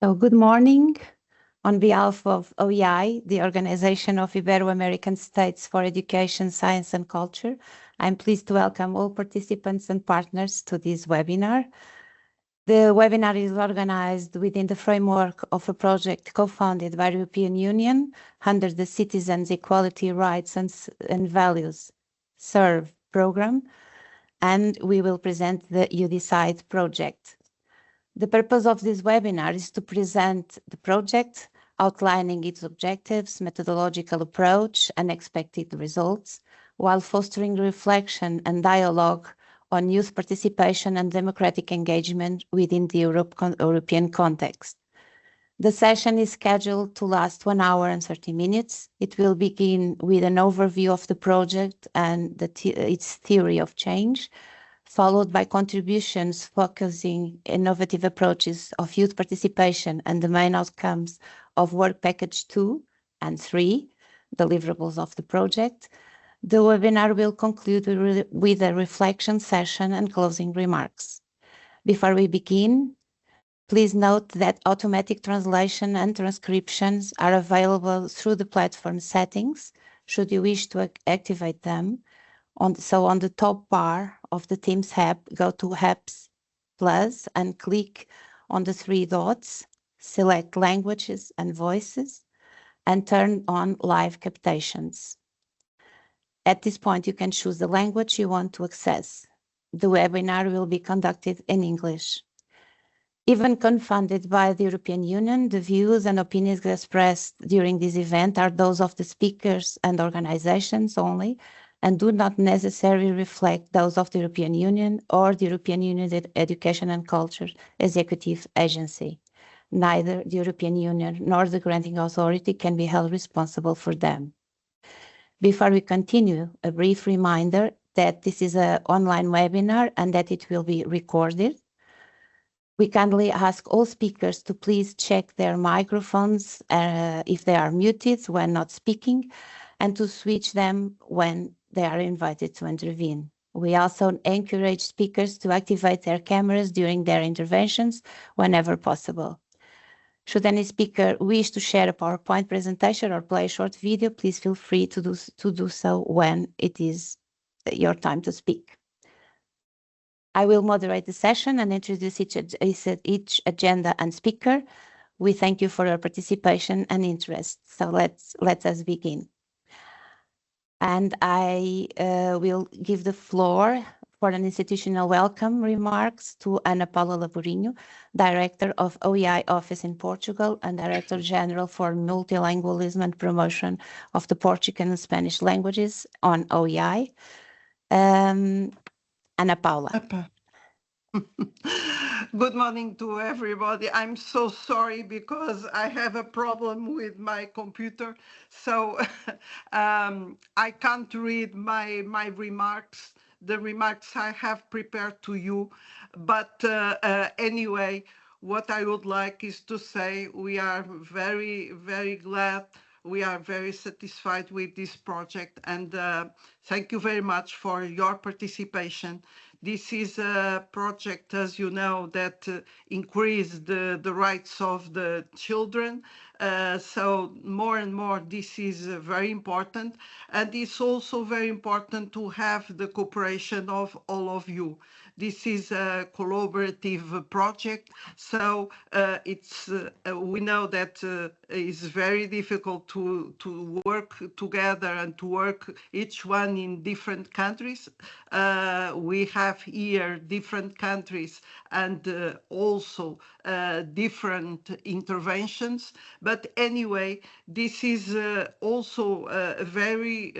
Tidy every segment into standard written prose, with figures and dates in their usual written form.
So good morning. On behalf of OEI, the Organization of Ibero-American States for Education, Science and Culture, I'm pleased to welcome all participants and partners to this webinar. The webinar is organized within the framework of a project co-founded by the European Union under the Citizens' Equality, Rights and Values SERVE program, and we will present the You Decide project. The purpose of this webinar is to present the project, outlining its objectives, methodological approach, and expected results, while fostering reflection and dialogue on youth participation and democratic engagement within the European context. The session is scheduled to last 1 hour and 30 minutes. It will begin with an overview of the project and its theory of change, followed by contributions focusing innovative approaches of youth participation and the main outcomes of Work Package 2 and 3, deliverables of the project. The webinar will conclude with a reflection session and closing remarks. Before we begin, please note that automatic translation and transcriptions are available through the platform settings, should you wish to activate them. So on the top bar of the Teams app, go to Apps Plus and click on the 3 dots, select Languages and Voices, and turn on Live Captations. At this point, you can choose the language you want to access. The webinar will be conducted in English. Even co-funded by the European Union, the views and opinions expressed during this event are those of the speakers and organizations only, and do not necessarily reflect those of the European Union or the European Union Education and Culture Executive Agency. Neither the European Union nor the granting authority can be held responsible for them. Before we continue, a brief reminder that this is an online webinar and that it will be recorded. We kindly ask all speakers to please check their microphones if they are muted when not speaking, and to switch them when they are invited to intervene. We also encourage speakers to activate their cameras during their interventions whenever possible. Should any speaker wish to share a PowerPoint presentation or play a short video, please feel free to do so when it is your time to speak. I will moderate the session and introduce each agenda and speaker. We thank you for your participation and interest. So let us begin. And I will give the floor for an institutional welcome remarks to Ana Paula Laborinho, Director of OEI Office in Portugal and Director General for Multilingualism and Promotion of the Portuguese and Spanish languages on OEI. Ana Paula. Good morning to everybody. I'm so sorry because I have a problem with my computer, so I can't read my remarks, the remarks I have prepared to you. But anyway, what I would like is to say we are very, very glad. We are very satisfied with this project, and thank you very much for your participation. This is a project, as you know, that increase the rights of the children. So more and more, this is very important. And it's also very important to have the cooperation of all of you. This is a collaborative project, so we know that it's very difficult to work together and to work each one in different countries. We have here different countries and also different interventions. But anyway, this is also very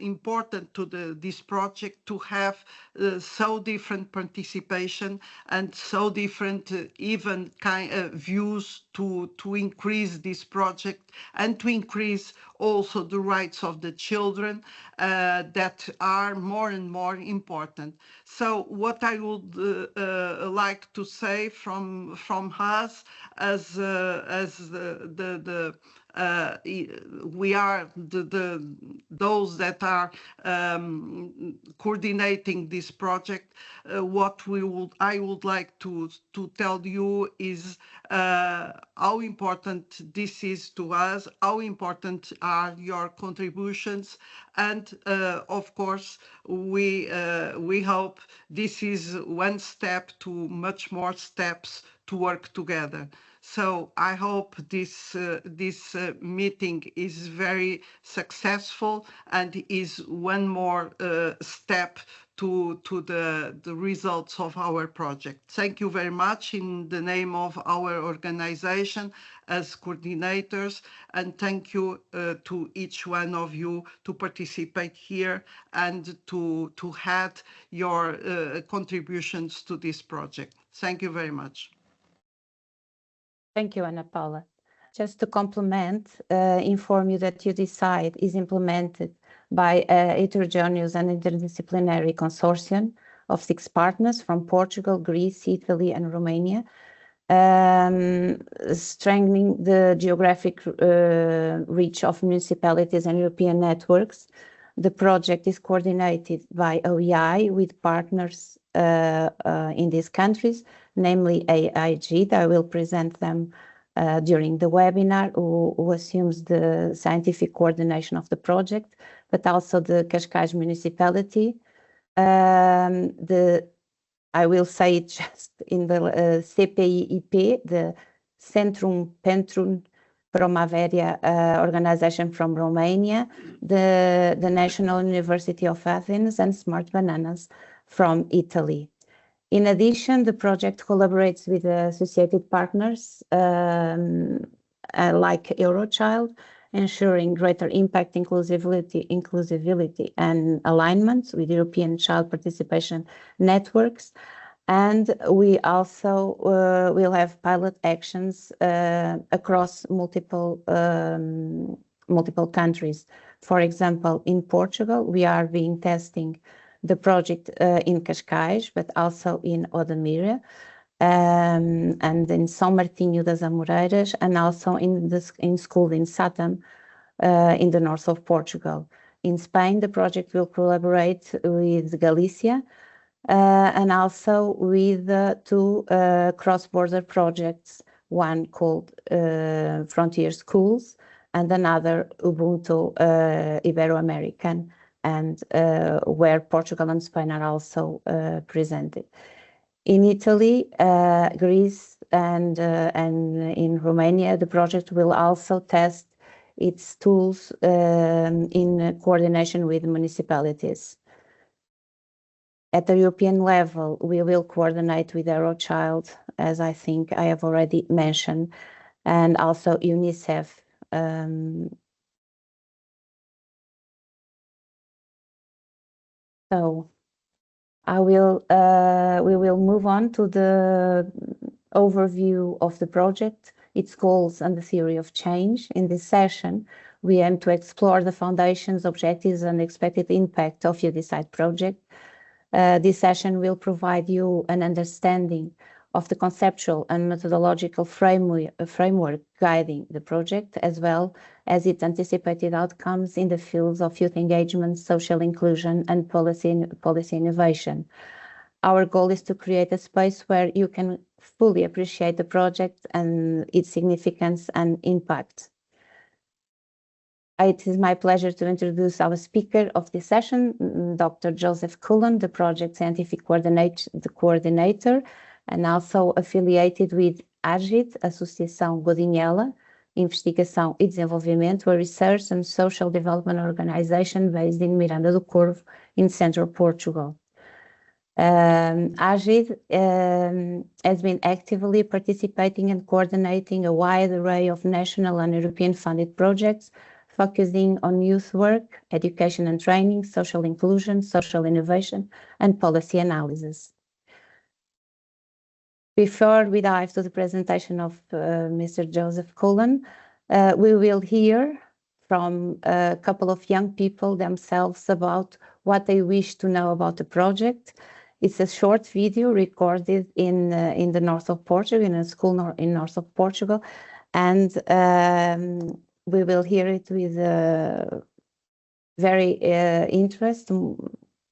important to this project to have so different participation and so different even views to increase this project and to increase also the rights of the children that are more and more important. So what I would like to say from us as the we are those that are coordinating this project. What I would like to tell you is how important this is to us, how important are your contributions, and of course we hope this is one step to much more steps to work together. So I hope this meeting is very successful and is one more step to the results of our project. Thank you very much in the name of our organization as coordinators, and thank you to each one of you to participate here and to add your contributions to this project. Thank you very much. Thank you, Ana Paula. Just to complement, inform you that UDecide is implemented by a heterogeneous and interdisciplinary consortium of 6 partners from Portugal, Greece, Italy, and Romania, strengthening the geographic reach of municipalities and European networks. The project is coordinated by OEI with partners in these countries, namely AIG. I will present them during the webinar, who assumes the scientific coordination of the project, but also the Cascais municipality. I will say it just in the CPIP, the Centrum Pentru Promoverea organization from Romania, the National University of Athens, and Smart Bananas from Italy. In addition, the project collaborates with associated partners like Eurochild, ensuring greater impact, inclusivity and alignment with European child participation networks. And we also will have pilot actions across multiple countries. For example, in Portugal, we are testing the project in Cascais, but also in Odemira, and in São Martinho das Amoreiras, and also in school in Satam, in the north of Portugal. In Spain, the project will collaborate with Galicia, and also with 2 cross-border projects, one called Frontier Schools and another Ubuntu Ibero-American, and where Portugal and Spain are also presented. In Italy, Greece, and in Romania, the project will also test its tools in coordination with municipalities. At the European level, we will coordinate with Eurochild, as I think I have already mentioned, and also UNICEF. So we will move on to the overview of the project, its goals, and the theory of change. In this session, we aim to explore the foundations, objectives, and expected impact of UDecide project. This session will provide you an understanding of the conceptual and methodological framework guiding the project, as well as its anticipated outcomes in the fields of youth engagement, social inclusion, and policy innovation. Our goal is to create a space where you can fully appreciate the project and its significance and impact. It is my pleasure to introduce our speaker of this session, Dr. Joseph Cullen, the project scientific coordinator, and also affiliated with AGID, Associação Godinhela, Investigação e Desenvolvimento, a research and social development organization based in Miranda do Corvo in central Portugal. AGID has been actively participating and coordinating a wide array of national and European funded projects focusing on youth work, education and training, social inclusion, social innovation, and policy analysis. Before we dive to the presentation of Mr. Joseph Cullen, we will hear from a couple of young people themselves about what they wish to know about the project. It's a short video recorded in the north of Portugal, in a school in north of Portugal, and we will hear it with very interest,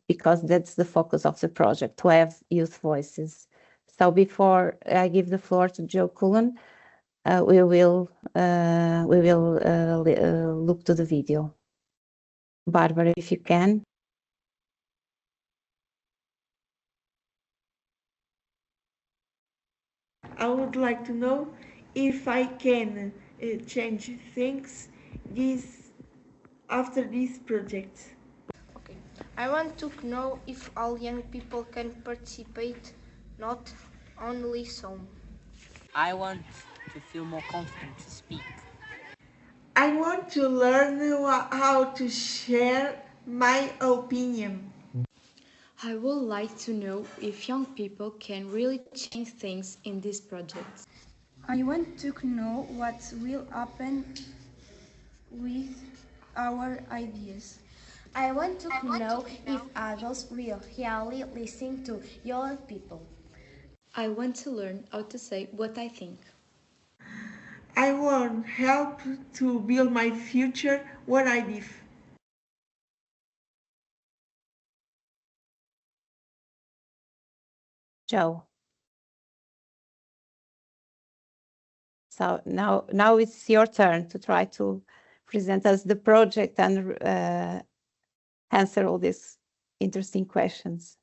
because that's the focus of the project, to have youth voices. So before I give the floor to Joe Cullen, we will look to the video. Barbara, if you can. I would like to know if I can change things this after this project. Okay. I want to know if all young people can participate, not only some. I want to feel more confident to speak. I want to learn how to share my opinion. I would like to know if young people can really change things in this project. I want to know what will happen with our ideas. I want to know if adults will really listen to young people. I want to learn how to say what I think. I want help to build my future where I live. Joe. So now it's your turn to try to present us the project and answer all these interesting questions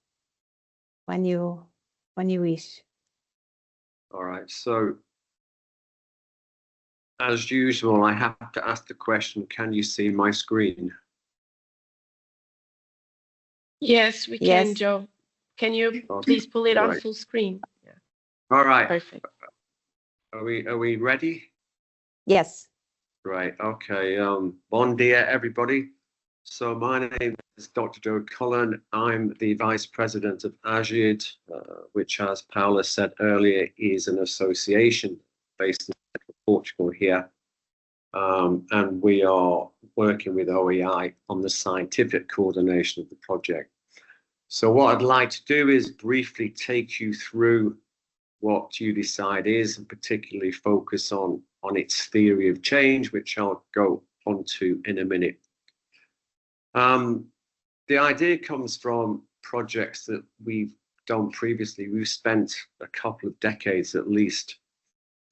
when you wish. All right, so as usual, I have to ask the question, can you see my screen? Yes, we can, Joe. Can you please pull it on full screen? Yeah. All right. Perfect. Are we ready? Yes. Right. Okay. Bon dia, everybody. So my name is Dr. Joe Cullen. I'm the Vice President of AGID, which, as Paula said earlier, is an association based in Portugal here. And we are working with OEI on the scientific coordination of the project. So what I'd like to do is briefly take you through what UDecide is, and particularly focus on its theory of change, which I'll go on to in a minute. The idea comes from projects that we've done previously. We've spent a couple of decades at least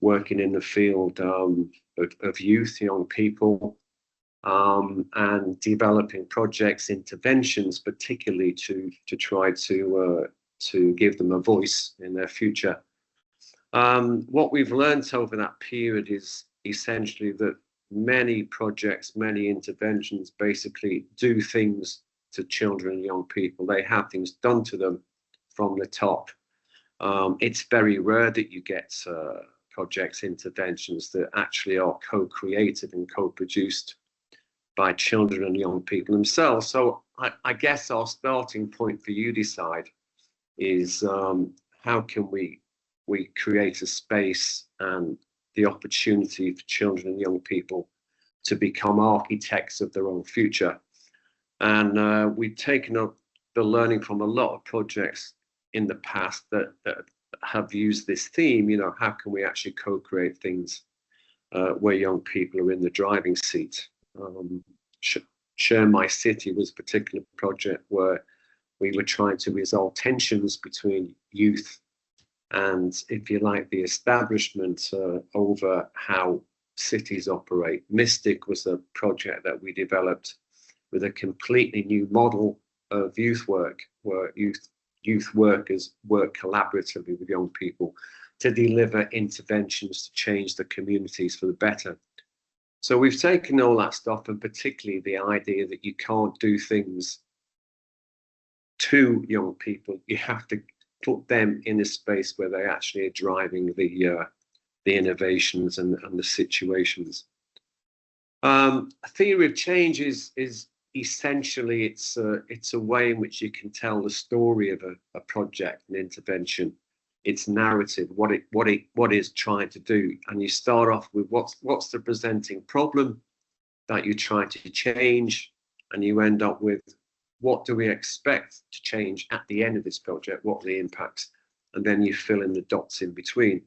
working in the field of youth, young people, and developing projects, interventions, particularly to try to give them a voice in their future. What we've learned over that period is essentially that many projects, many interventions basically do things to children and young people. They have things done to them from the top. It's very rare that you get projects, interventions that actually are co-created and co-produced by children and young people themselves. So I guess our starting point for UDecide is how can we create a space and the opportunity for children and young people to become architects of their own future. And we've taken up the learning from a lot of projects in the past that have used this theme, how can we actually co-create things where young people are in the driving seat. Share My City was a particular project where we were trying to resolve tensions between youth and, if you like, the establishment over how cities operate. Mystic was a project that we developed with a completely new model of youth work, where youth workers work collaboratively with young people to deliver interventions to change the communities for the better. So we've taken all that stuff, and particularly the idea that you can't do things to young people. You have to put them in a space where they actually are driving the innovations and the situations. A theory of change is essentially it's a way in which you can tell the story of a project, an intervention, its narrative, what it's trying to do, and you start off with what's the presenting problem that you're trying to change, and you end up with what do we expect to change at the end of this project, what are the impacts, and then you fill in the dots in between.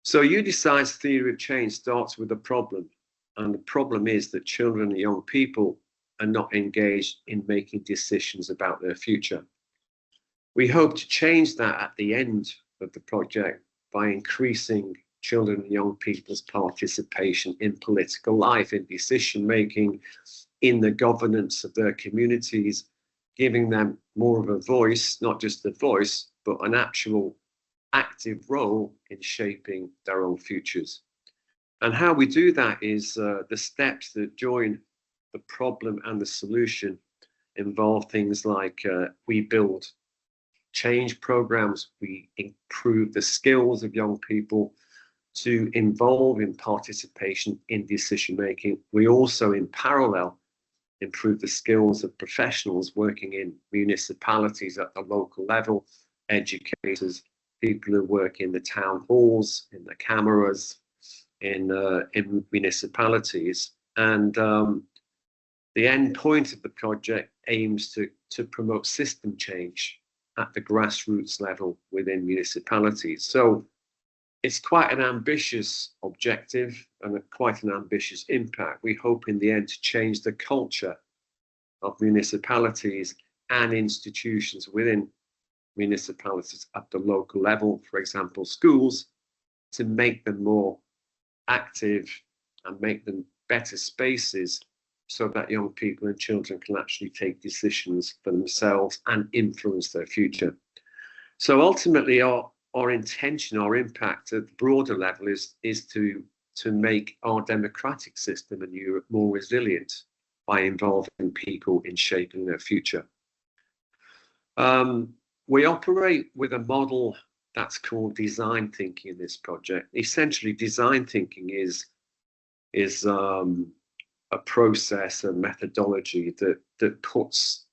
So UDecide's theory of change starts with a problem. And the problem is that children and young people are not engaged in making decisions about their future. We hope to change that at the end of the project by increasing children and young people's participation in political life, in decision making, in the governance of their communities, giving them more of a voice, not just a voice, but an actual active role in shaping their own futures. And how we do that is the steps that join the problem and the solution involve things like we build change programs, we improve the skills of young people to involve in participation in decision making. We also, in parallel, improve the skills of professionals working in municipalities at the local level, educators, people who work in the town halls, in the cameras, in municipalities. And the end point of the project aims to promote system change at the grassroots level within municipalities. So it's quite an ambitious objective and quite an ambitious impact. We hope in the end to change the culture of municipalities and institutions within municipalities at the local level, for example, schools, to make them more active and make them better spaces so that young people and children can actually take decisions for themselves and influence their future. So ultimately, our intention, our impact at the broader level is to make our democratic system in Europe more resilient by involving people in shaping their future. We operate with a model that's called design thinking in this project. Essentially, design thinking is a process, a methodology that puts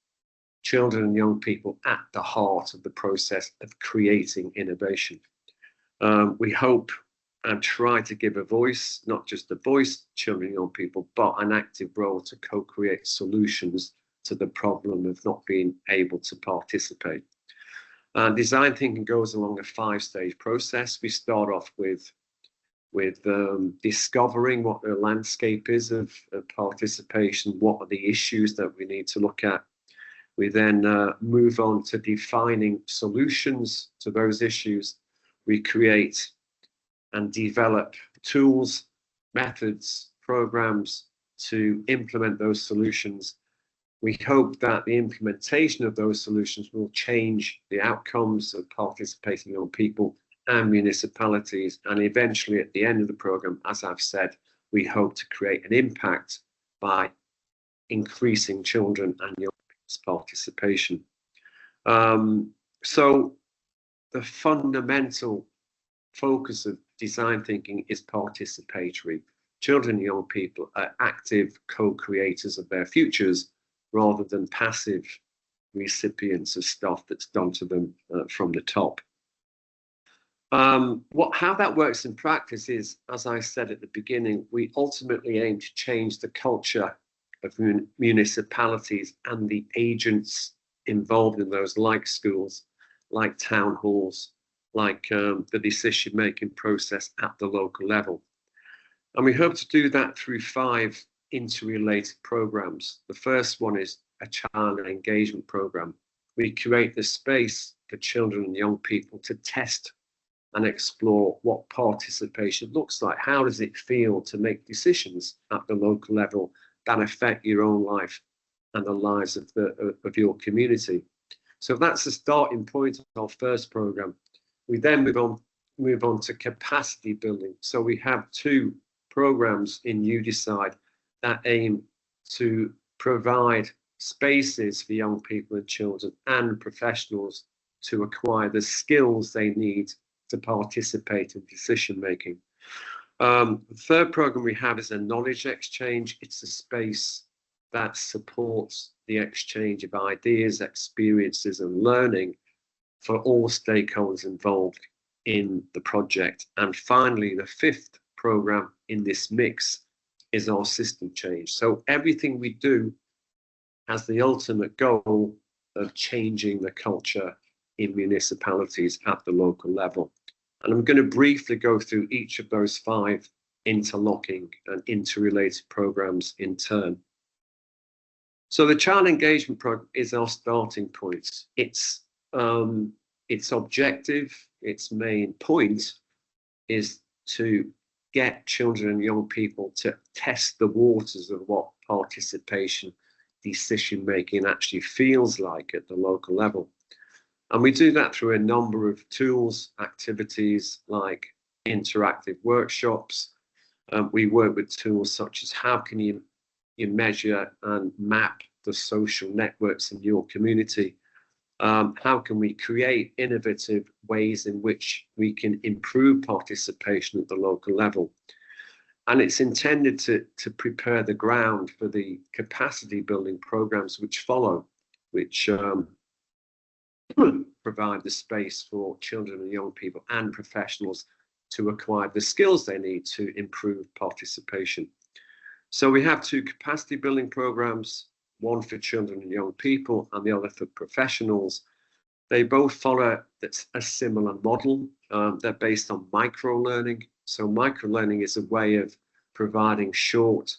children and young people at the heart of the process of creating innovation. We hope and try to give a voice, not just a voice to children and young people, but an active role to co-create solutions to the problem of not being able to participate. Design thinking goes along a 5-stage process. We start off with discovering what the landscape is of participation, what are the issues that we need to look at. We then move on to defining solutions to those issues. We create and develop tools, methods, programs to implement those solutions. We hope that the implementation of those solutions will change the outcomes of participating young people and municipalities. And eventually, at the end of the program, as I've said, we hope to create an impact by increasing children and young people's participation. So the fundamental focus of design thinking is participatory. Children and young people are active co-creators of their futures rather than passive recipients of stuff that's done to them from the top. How that works in practice is, as I said at the beginning, we ultimately aim to change the culture of municipalities and the agents involved in those, like schools, like town halls, like the decision-making process at the local level. And we hope to do that through 5 interrelated programs. The first one is a child engagement program. We create the space for children and young people to test and explore what participation looks like. How does it feel to make decisions at the local level that affect your own life and the lives of your community? So that's the starting point of our first program. We then move on to capacity building. So we have 2 programs in UDecide that aim to provide spaces for young people and children and professionals to acquire the skills they need to participate in decision making. The third program we have is a knowledge exchange. It's a space that supports the exchange of ideas, experiences, and learning for all stakeholders involved in the project. And finally, the 5th program in this mix is our system change. So everything we do has the ultimate goal of changing the culture in municipalities at the local level. And I'm going to briefly go through each of those 5 interlocking and interrelated programs in turn. So the child engagement program is our starting point. Its objective, its main point is to get children and young people to test the waters of what participation, decision making actually feels like at the local level. And we do that through a number of tools, activities like interactive workshops. We work with tools such as how can you measure and map the social networks in your community? How can we create innovative ways in which we can improve participation at the local level? And it's intended to prepare the ground for the capacity building programs which follow, which provide the space for children and young people and professionals to acquire the skills they need to improve participation. So we have two capacity building programs, one for children and young people and the other for professionals. They both follow a similar model. They're based on micro-learning. So micro-learning is a way of providing short,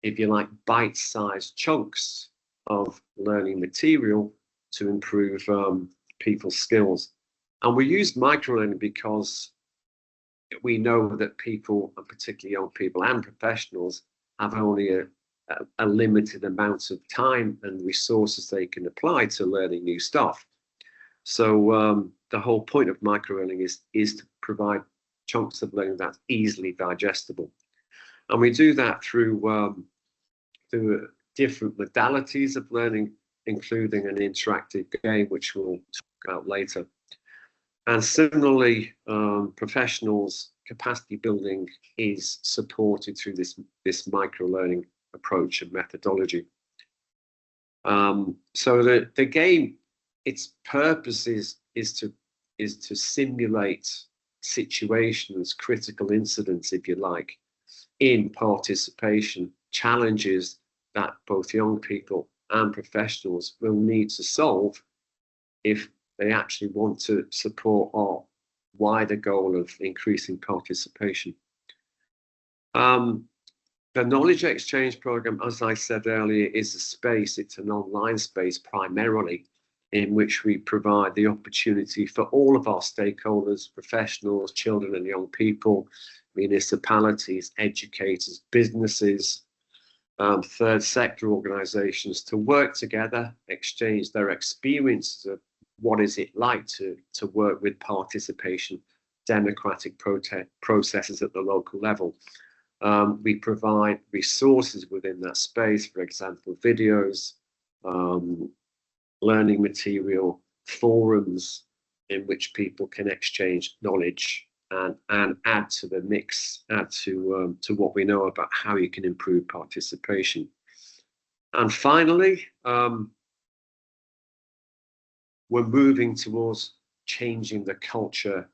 if you like, bite-sized chunks of learning material to improve people's skills. And we use micro-learning because we know that people, and particularly young people and professionals, have only a limited amount of time and resources they can apply to learning new stuff. So the whole point of micro-learning is to provide chunks of learning that's easily digestible. And we do that through different modalities of learning, including an interactive game, which we'll talk about later. And similarly, professionals' capacity building is supported through this micro-learning approach and methodology. So the game, its purpose is to simulate situations, critical incidents, if you like, in participation, challenges that both young people and professionals will need to solve if they actually want to support our wider goal of increasing participation. The knowledge exchange program, as I said earlier, is a space, it's an online space primarily, in which we provide the opportunity for all of our stakeholders, professionals, children and young people, municipalities, educators, businesses, third sector organizations to work together, exchange their experiences of what is it like to work with participation, democratic processes at the local level. We provide resources within that space, for example, videos, learning material, forums in which people can exchange knowledge and add to the mix, add to what we know about how you can improve participation. And finally, we're moving towards changing the culture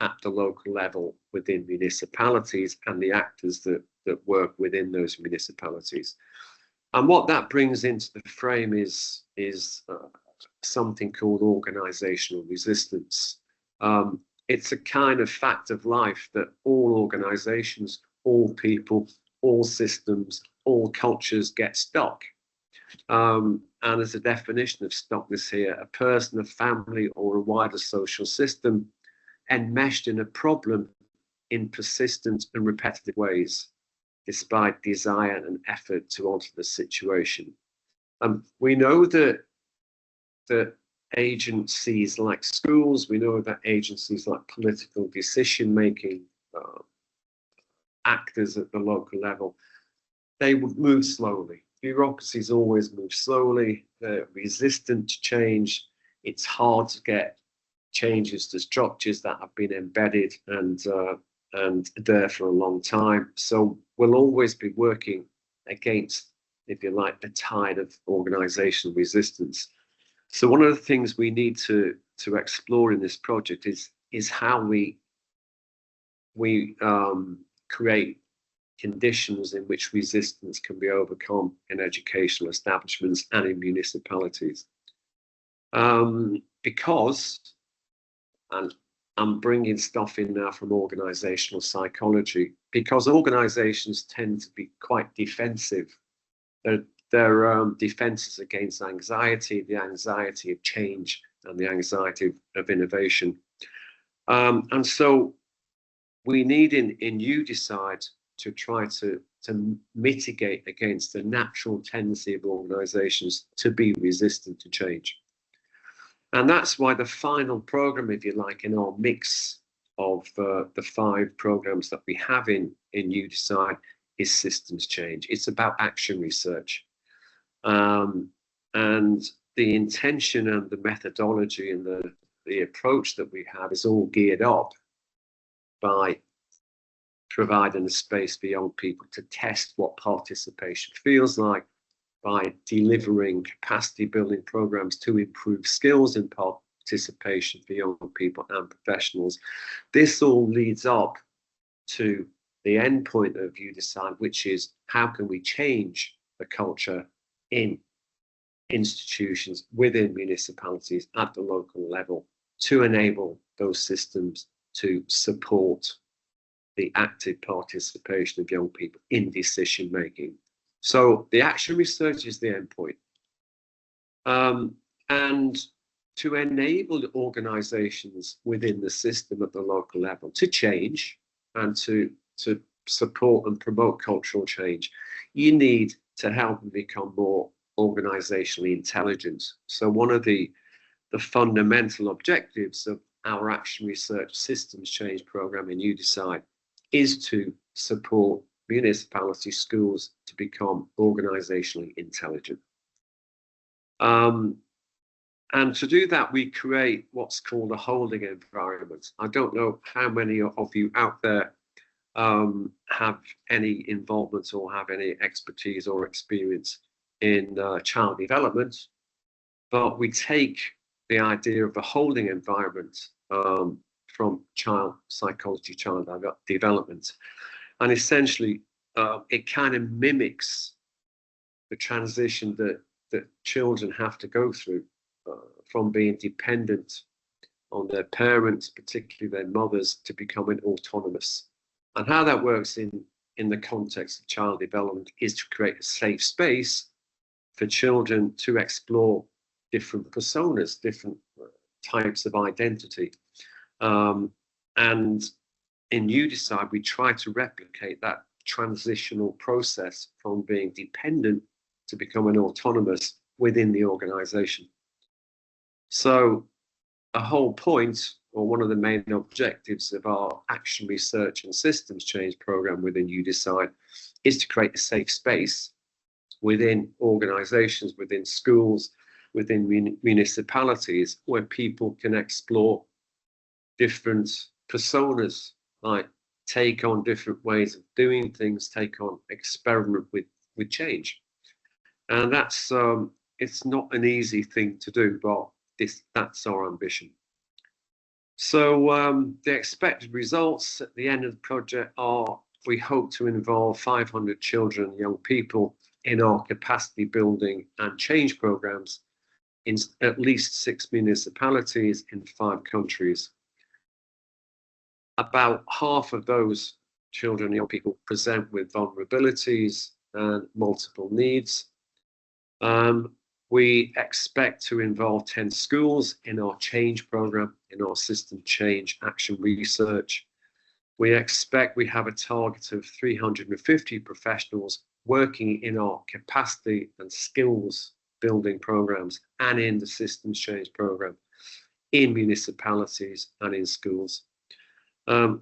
at the local level within municipalities and the actors that work within those municipalities. And what that brings into the frame is something called organizational resistance. It's a kind of fact of life that all organizations, all people, all systems, all cultures get stuck. And as a definition of stuckness here, a person, a family, or a wider social system enmeshed in a problem in persistent and repetitive ways, despite desire and effort to alter the situation. We know that agencies like schools, we know that agencies like political decision-making, actors at the local level, they would move slowly. Bureaucracies always move slowly, they're resistant to change. It's hard to get changes to structures that have been embedded and there for a long time. So we'll always be working against, if you like, the tide of organizational resistance. So one of the things we need to explore in this project is how we create conditions in which resistance can be overcome in educational establishments and in municipalities. Because, and I'm bringing stuff in now from organizational psychology, because organizations tend to be quite defensive. They're defenses against anxiety, the anxiety of change and the anxiety of innovation. And so we need in You Decide to try to mitigate against the natural tendency of organizations to be resistant to change. And that's why the final program, if you like, in our mix of the 5 programs that we have in You Decide is systems change. It's about action research. And the intention and the methodology and the approach that we have is all geared up by providing a space for young people to test what participation feels like, by delivering capacity building programs to improve skills in participation for young people and professionals. This all leads up to the end point of You Decide, which is how can we change the culture in institutions within municipalities at the local level to enable those systems to support the active participation of young people in decision making. So the action research is the endpoint. And to enable organizations within the system at the local level to change and to support and promote cultural change, you need to help them become more organizationally intelligent. So one of the fundamental objectives of our action research systems change program in You Decide is to support municipality schools to become organizationally intelligent. And to do that, we create what's called a holding environment. I don't know how many of you out there have any involvement or have any expertise or experience in child development, but we take the idea of the holding environment from child psychology, child development, and essentially it kind of mimics the transition that children have to go through from being dependent on their parents, particularly their mothers, to becoming autonomous. And how that works in the context of child development is to create a safe space for children to explore different personas, different types of identity. And in You Decide, we try to replicate that transitional process from being dependent to becoming autonomous within the organization. So a whole point, or one of the main objectives of our action research and systems change program within You Decide is to create a safe space within organizations, within schools, within municipalities, where people can explore different personas, like take on different ways of doing things, take on experiment with change. And that's it's not an easy thing to do, but that's our ambition. So the expected results at the end of the project are, we hope to involve 500 children and young people in our capacity building and change programs in at least 6 municipalities in 5 countries. About half of those children and young people present with vulnerabilities and multiple needs. We expect to involve 10 schools in our change program, in our system change action research. We expect we have a target of 350 professionals working in our capacity and skills building programs and in the systems change program in municipalities and in schools.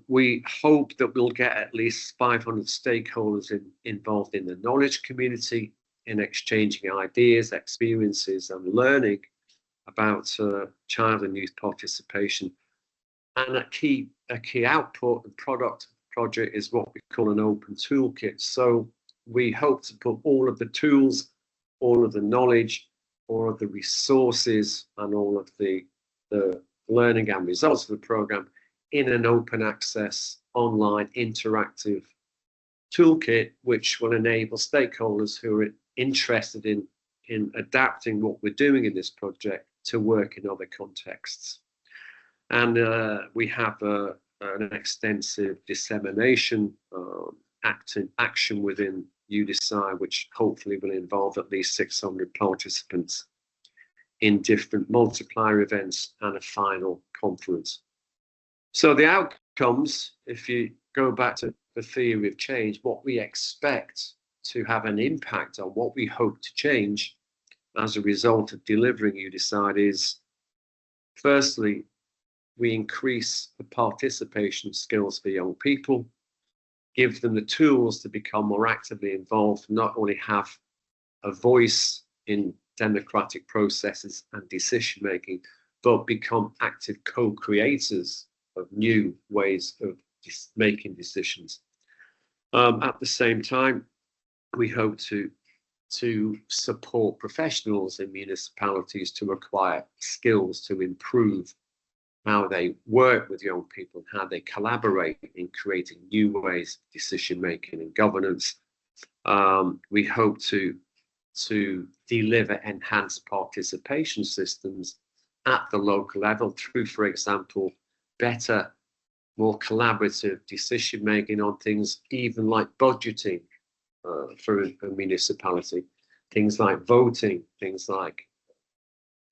We hope that we'll get at least 500 stakeholders involved in the knowledge community, in exchanging ideas, experiences, and learning about child and youth participation. And a key output and product project is what we call an open toolkit. So we hope to put all of the tools, all of the knowledge, all of the resources, and all of the learning and results of the program in an open access, online, interactive toolkit, which will enable stakeholders who are interested in adapting what we're doing in this project to work in other contexts. And we have an extensive dissemination action within UDecide, which hopefully will involve at least 600 participants in different multiplier events and a final conference. So the outcomes, if you go back to the theory of change, what we expect to have an impact on, what we hope to change as a result of delivering UDecide is, firstly, we increase the participation skills for young people, give them the tools to become more actively involved, not only have a voice in democratic processes and decision making, but become active co-creators of new ways of making decisions. At the same time, we hope to support professionals in municipalities to acquire skills to improve how they work with young people, how they collaborate in creating new ways of decision making and governance. We hope to deliver enhanced participation systems at the local level through, for example, better, more collaborative decision making on things even like budgeting for a municipality, things like voting, things like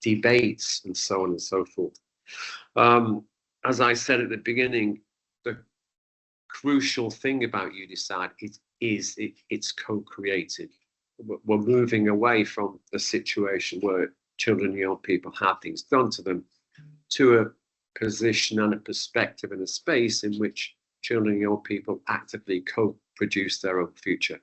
debates, and so on and so forth. As I said at the beginning, the crucial thing about UDecide is it's co-created. We're moving away from the situation where children and young people have things done to them to a position and a perspective and a space in which children and young people actively co-produce their own future.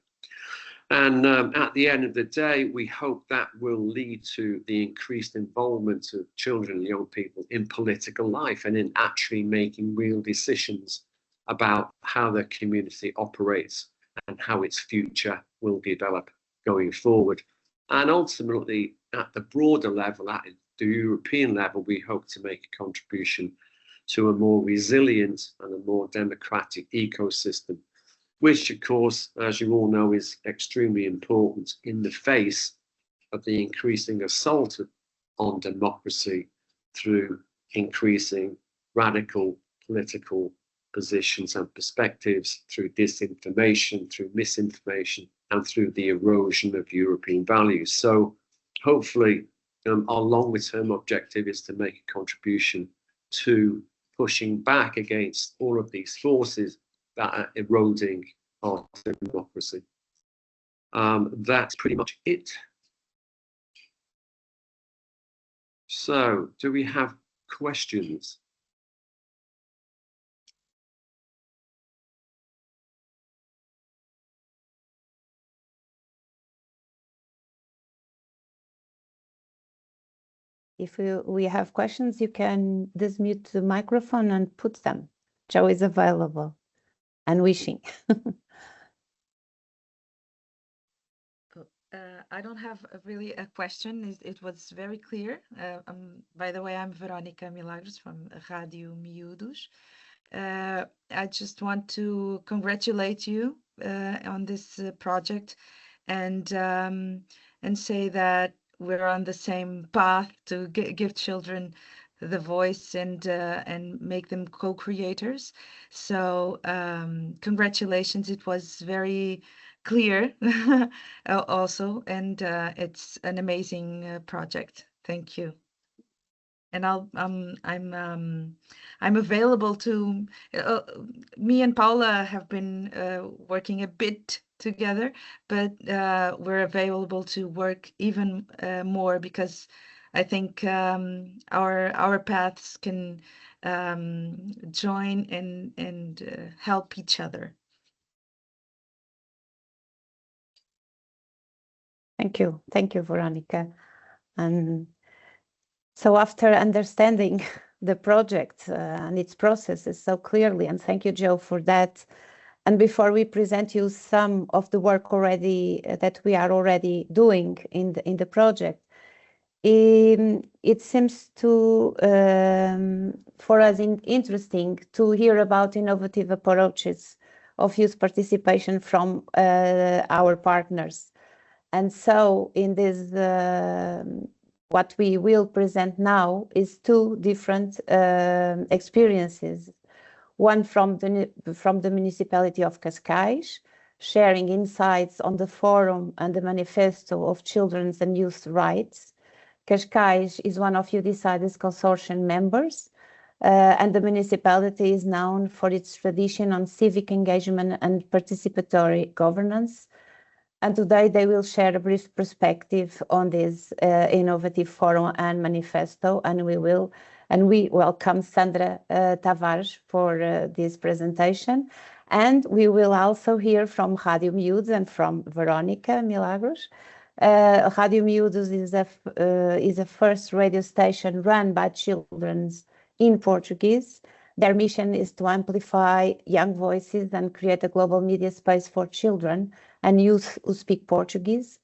And at the end of the day, we hope that will lead to the increased involvement of children and young people in political life and in actually making real decisions about how their community operates and how its future will develop going forward. And ultimately, at the broader level, at the European level, we hope to make a contribution to a more resilient and a more democratic ecosystem, which, of course, as you all know, is extremely important in the face of the increasing assault on democracy through increasing radical political positions and perspectives, through disinformation, through misinformation, and through the erosion of European values. So hopefully our longer term objective is to make a contribution to pushing back against all of these forces that are eroding our democracy. That's pretty much it. So, do we have questions? If we have questions, you can dismute the microphone and put them. Joe is available and wishing. I don't have really a question. It was very clear. By the way, I'm Verónica Milagres from Rádio Miúdos. I just want to congratulate you on this project and say that we're on the same path to give children the voice and make them co-creators. So congratulations. It was very clear also, and it's an amazing project. Thank you. And I'm available to. Me and Paula have been working a bit together, but we're available to work even more, because I think our paths can join and help each other. Thank you, Verónica. And so after understanding the project and its processes so clearly, and thank you, Joe, for that. And before we present you some of the work already that we are already doing in the project, it seems to for us interesting to hear about innovative approaches of youth participation from our partners. And so in this what we will present now is two different experiences. One from the municipality of Cascais, sharing insights on the forum and the manifesto of children's and youth rights. Cascais is one of UDecide's consortium members, and the municipality is known for its tradition on civic engagement and participatory governance. And today they will share a brief perspective on this innovative forum and manifesto, and we welcome Sandra Tavares for this presentation. And we will also hear from Rádio Miúdos and from Verónica Milagros. Rádio Miúdos is a first radio station run by children in Portuguese. Their mission is to amplify young voices and create a global media space for children and youth who speak Portuguese.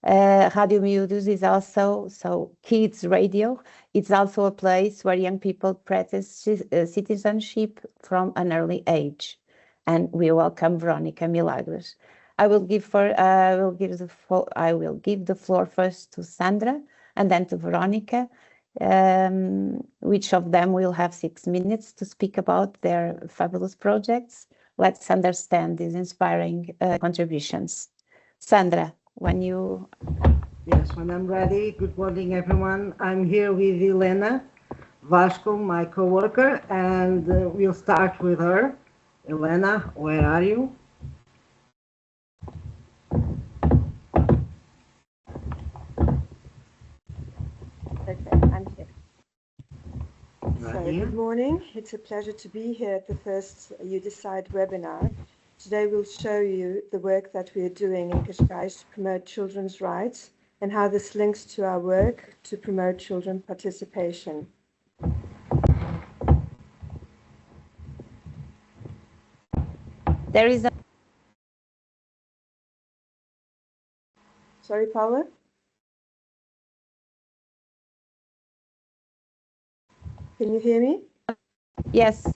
Rádio Miúdos is also kids radio. It's also a place where young people practice citizenship from an early age. And we welcome Verónica Milagros. I will give the floor first to Sandra and then to Verónica. Which of them will have 6 minutes to speak about their fabulous projects. Let's understand these inspiring contributions. Sandra, when you... Yes, when I'm ready. Good morning, everyone. I'm here with Helena Vasco, my co-worker, and we'll start with her. Helena, where are you? Okay, I'm here. So, good morning. It's a pleasure to be here at the first UDecide webinar. Today we'll show you the work that we are doing in Cascais to promote children's rights and how this links to our work to promote children participation. There is a... Sorry, Paula? Can you hear me? Yes,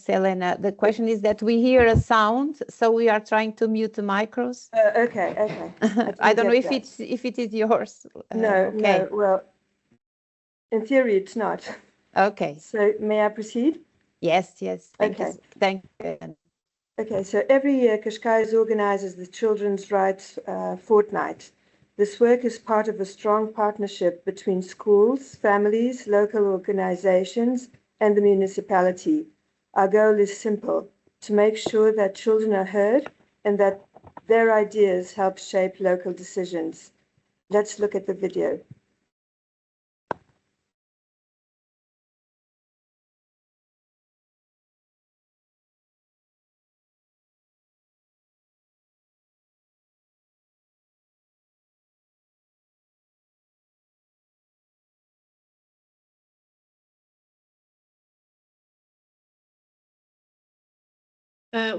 Elena. The question is that we hear a sound, so we are trying to mute the micros. Okay. I don't know if it is yours. No. Well, in theory, it's not. Okay. So, may I proceed? Yes. Thank you. Okay. So every year, Cascais organizes the Children's Rights Fortnight. This work is part of a strong partnership between schools, families, local organizations, and the municipality. Our goal is simple: to make sure that children are heard and that their ideas help shape local decisions. Let's look at the video.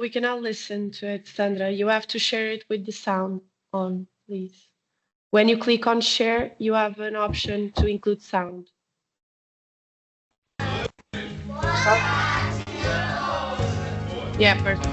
We cannot listen to it, Sandra. You have to share it with the sound on, please. When you click on share, you have an option to include sound. Yeah, perfect.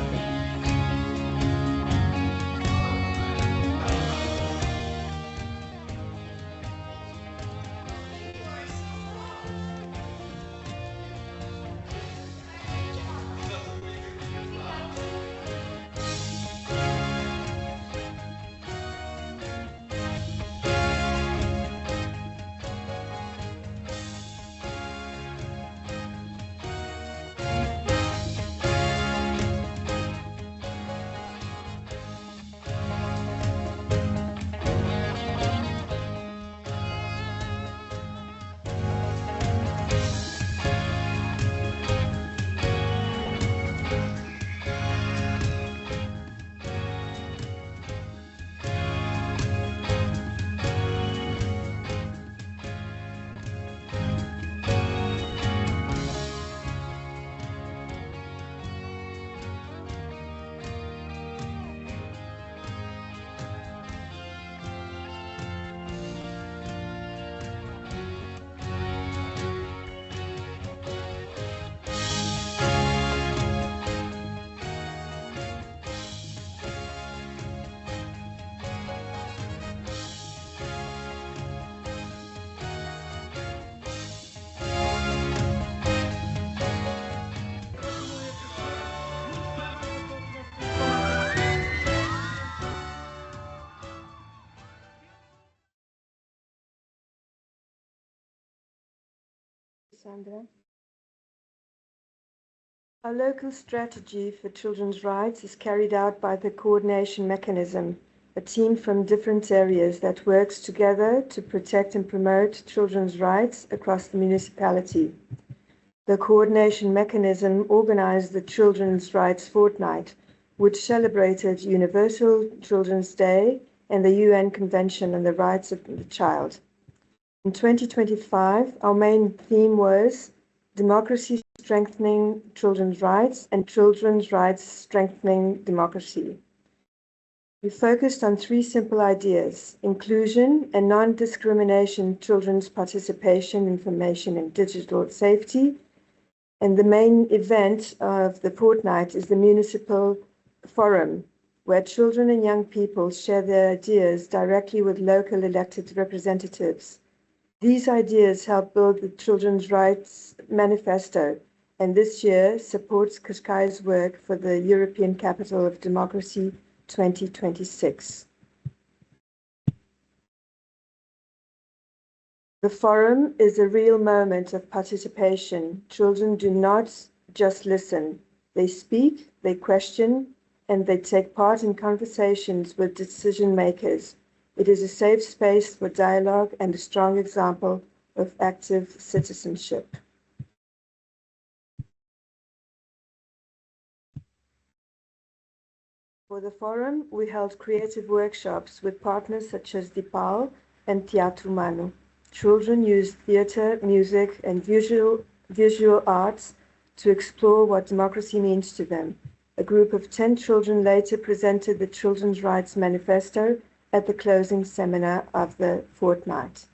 Sandra. Our local strategy for children's rights is carried out by the coordination mechanism, a team from different areas that works together to protect and promote children's rights across the municipality. The coordination mechanism organized the Children's Rights Fortnight, which celebrated Universal Children's Day and the UN Convention on the Rights of the Child. In 2025, our main theme was Democracy Strengthening Children's Rights and Children's Rights Strengthening Democracy. We focused on three simple ideas: inclusion and non-discrimination, children's participation, information, and digital safety. And the main event of the fortnight is the Municipal Forum, where children and young people share their ideas directly with local elected representatives. These ideas help build the Children's Rights Manifesto, and this year supports Qashqai's work for the European Capital of Democracy 2026. The forum is a real moment of participation. Children do not just listen. They speak, they question, and they take part in conversations with decision makers. It is a safe space for dialogue and a strong example of active citizenship. For the forum, we held creative workshops with partners such as Dipal and Teatru Manu. Children used theater, music, and visual arts to explore what democracy means to them. A group of 10 children later presented the Children's Rights Manifesto at the closing seminar of the fortnight.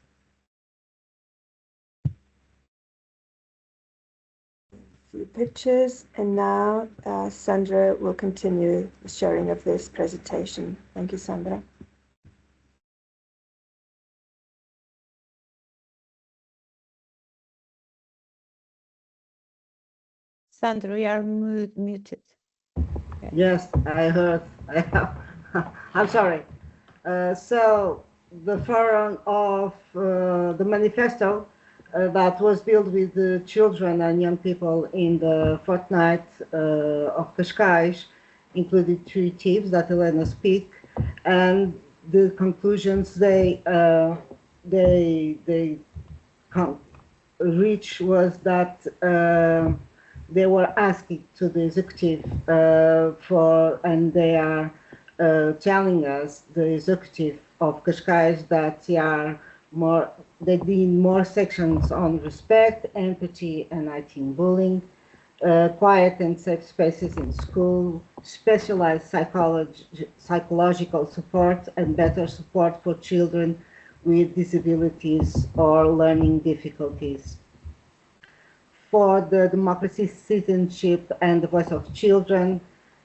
Few pictures, and now Sandra will continue the sharing of this presentation. Thank you, Sandra. Sandra, you are muted. Okay. Yes, I heard. I'm sorry. So the forum of the manifesto that was built with the children and young people in the fortnight of Qashqai included three tips that Elena speak, and the conclusions they reached was that they were asking to the executive and they are telling us, the executive of Qashqai, that they need more sections on respect, empathy, and anti-bullying, quiet and safe spaces in school, specialized psychological support, and better support for children with disabilities or learning difficulties. For the democracy, citizenship, and the voice of children,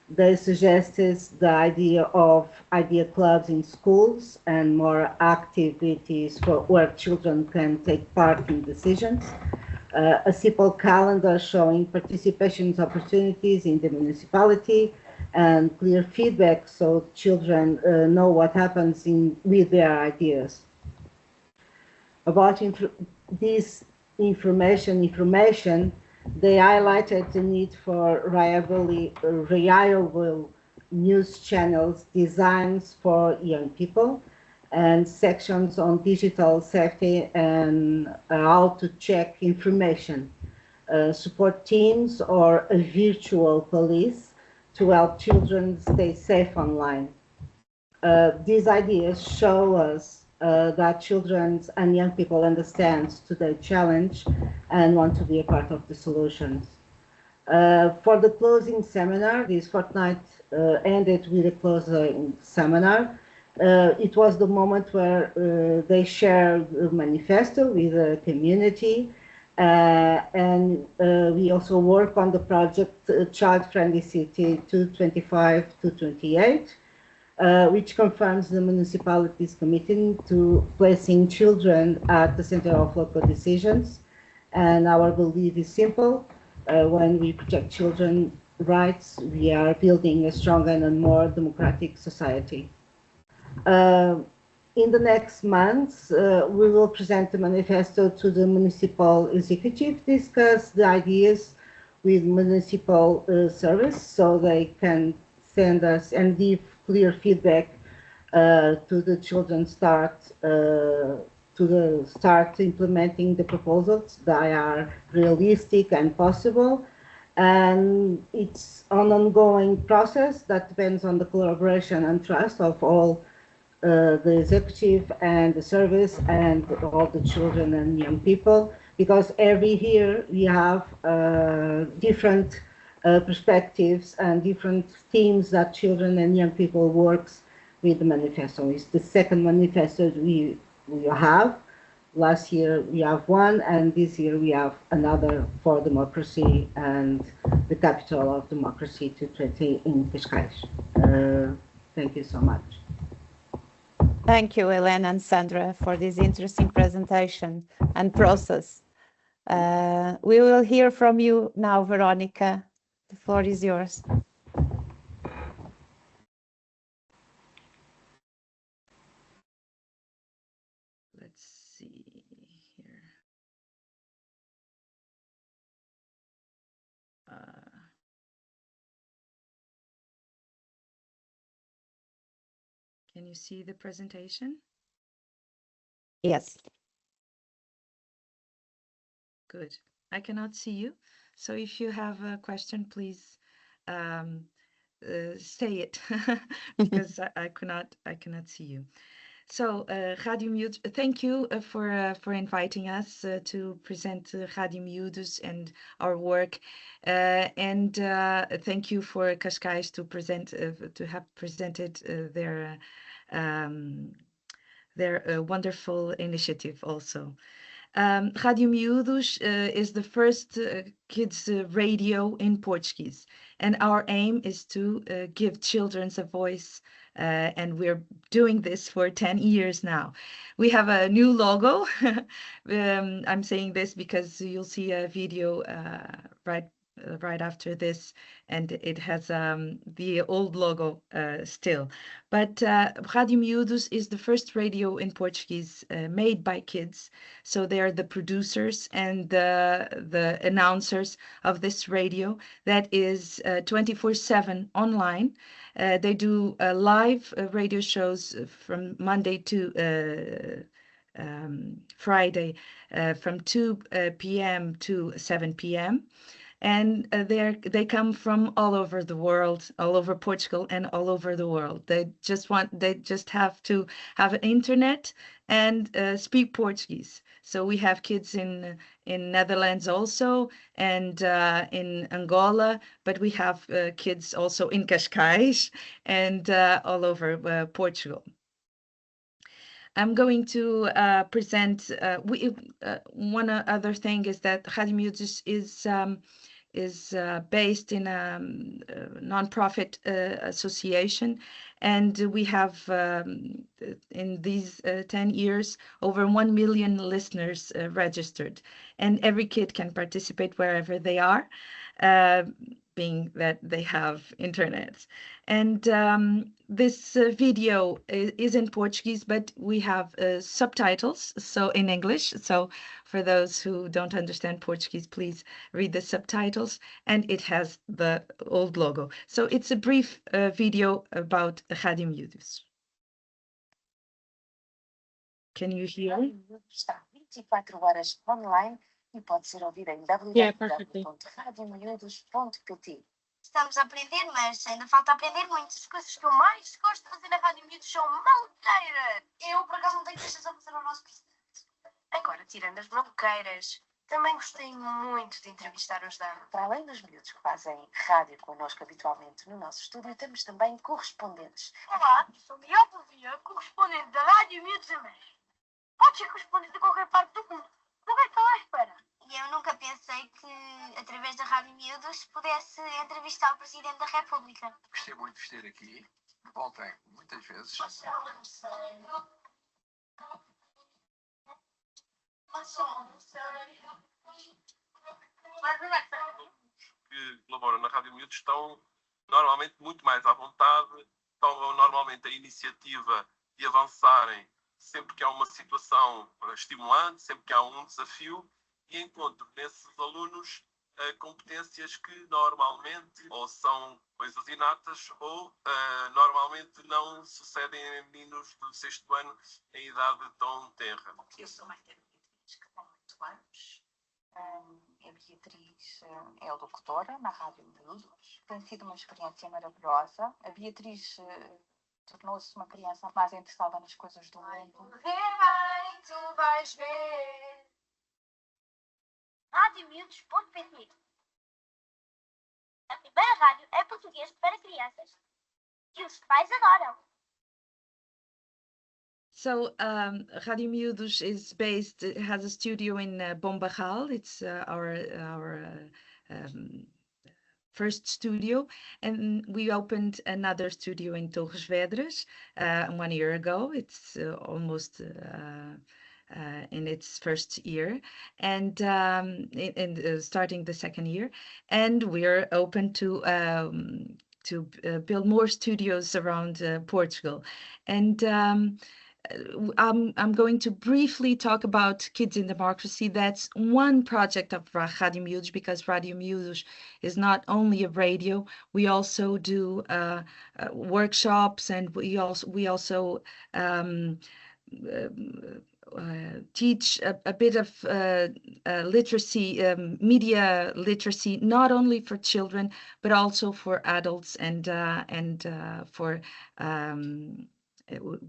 they suggested the idea of idea clubs in schools and more activities where children can take part in decisions. A simple calendar showing participation opportunities in the municipality and clear feedback so children know what happens with their ideas. About this information, they highlighted the need for reliable news channels designed for young people and sections on digital safety and how to check information, support teams or a virtual police to help children stay safe online. These ideas show us that children and young people understand today's challenge and want to be a part of the solutions. For the closing seminar, this fortnight ended with a closing seminar. It was the moment where they shared the manifesto with the community, and we also work on the project Child Friendly City 2025-2028. Which confirms the municipality's commitment to placing children at the center of local decisions. And our belief is simple. When we protect children's rights, we are building a stronger and more democratic society. in the next months, we will present the manifesto to the municipal executive, discuss the ideas with municipal service so they can send us and give clear feedback to the children start implementing the proposals that are realistic and possible. And it's an ongoing process that depends on the collaboration and trust of all the executive and the service and all the children and young people, because every year we have different perspectives and different themes that children and young people works with the manifesto. It's the second manifesto we have. Last year we have one, and this year we have another for democracy and the capital of democracy 2020 in Cascais. Thank you so much. Thank you, Helena and Sandra, for this interesting presentation and process. We will hear from you now, Veronica. The floor is yours. Let's see here. Can you see the presentation? Yes. Good. I cannot see you. So if you have a question, please say it because I cannot see you. So Radio Miúdos, thank you for inviting us to present Radio Miúdos and our work, and thank you for Cascais to have presented their wonderful initiative also. Radio Miúdos is the first kids radio in Portuguese, and our aim is to give children a voice, and we're doing this for 10 years now. We have a new logo. I'm saying this because you'll see a video right after this, and it has the old logo still. But Radio Miúdos is the first radio in Portuguese made by kids. So they are the producers and the announcers of this radio that is 24/7 online. They do live radio shows from Monday to Friday from 2 p.m. to 7 p.m. And they come from all over the world, all over Portugal and all over the world. They just have to have an internet and speak Portuguese. So we have kids in Netherlands also, and in Angola, but we have kids also in Cascais and all over Portugal. I'm going to present. One other thing is that Radio Miúdos is based in a non-profit association, and we have in these 10 years over 1 million listeners registered, and every kid can participate wherever they are, being that they have internet. And this video is in Portuguese, but we have subtitles, so in English. So for those who don't understand Portuguese, please read the subtitles, and it has the old logo. So it's a brief video about Radio Miúdos. Can you hear? Está 24 horas online e pode ser ouvido em www.radiomiúdos.pt. Estamos a aprender, mas ainda falta aprender muito. As coisas que eu mais gosto de fazer na Rádio Miúdos são maluqueiras. Eu, por acaso, não tenho queixas a fazer ao nosso presidente. Agora, tirando as maluqueiras, também gostei muito de entrevistar os danos. Para além dos miúdos que fazem rádio connosco habitualmente no nosso estúdio, temos também correspondentes. Olá, sou Miguel Pavia, correspondente da Rádio Miúdos a México. Pode ser correspondente de qualquer parte do mundo. Não vai estar lá à espera. E eu nunca pensei que, através da Rádio Miúdos, pudesse entrevistar o Presidente da República. Gostei muito de estar aqui. Voltem muitas vezes. Que colaboram na Rádio Miúdos estão normalmente muito mais à vontade, tomam normalmente a iniciativa de avançarem sempre que há uma situação estimulante, sempre que há um desafio, e encontro nesses alunos competências que normalmente ou são coisas inatas ou normalmente não sucedem em meninos do 6º ano em idade tão tenra. Eu sou mais da Beatriz, que tem 8 anos. A Beatriz é locutora na Rádio Miúdos. Tem sido uma experiência maravilhosa. A Beatriz tornou-se uma criança mais interessada nas coisas do mundo. Ver bem, tu vais ver. Radiomiúdos.pt. A primeira rádio é português para crianças que os pais adoram. So Radio Miúdos is based, it has a studio in Bombajal. It's our first studio, and we opened another studio in Torres Vedras 1 year ago. It's almost in its first year, and starting the 2nd year, and we're open to build more studios around Portugal. And I'm going to briefly talk about Kids in Democracy. That's one project of Radio Miúdos, because Radio Miúdos is not only a radio. We also do workshops, and we also teach a bit of literacy, media literacy, not only for children but also for adults, and for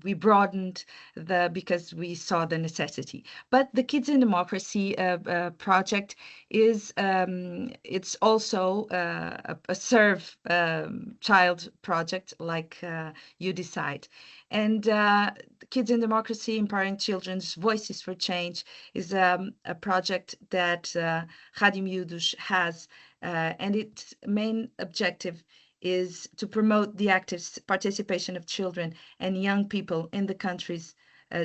we broadened because we saw the necessity. But the Kids in Democracy project is it's also a serve child project, like You Decide. And Kids in Democracy, Empowering Children's Voices for Change, is a project that Radio Miúdos has, and its main objective is to promote the active participation of children and young people in the country's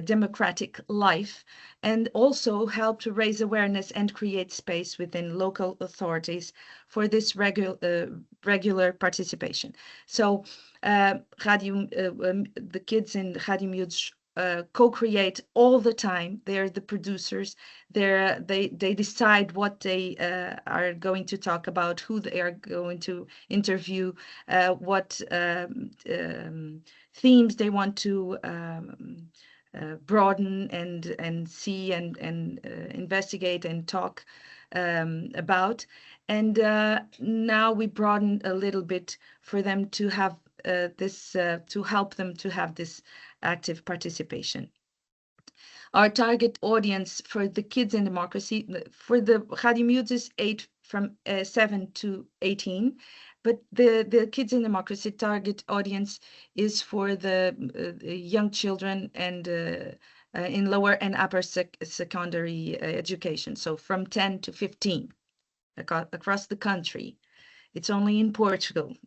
democratic life, and also help to raise awareness and create space within local authorities for this regular participation. So the kids in Radio Miúdos co-create all the time. They're the producers. They decide what they are going to talk about, who they are going to interview, what themes they want to broaden and see and investigate and talk about. And now we broaden a little bit for them to have this, to help them to have this active participation. Our target audience for the Kids in Democracy, for the Radio Miúdos, is 7 to 18, but the Kids in Democracy target audience is for the young children and in lower and upper secondary education, so from 10 to 15 across the country. It's only in Portugal,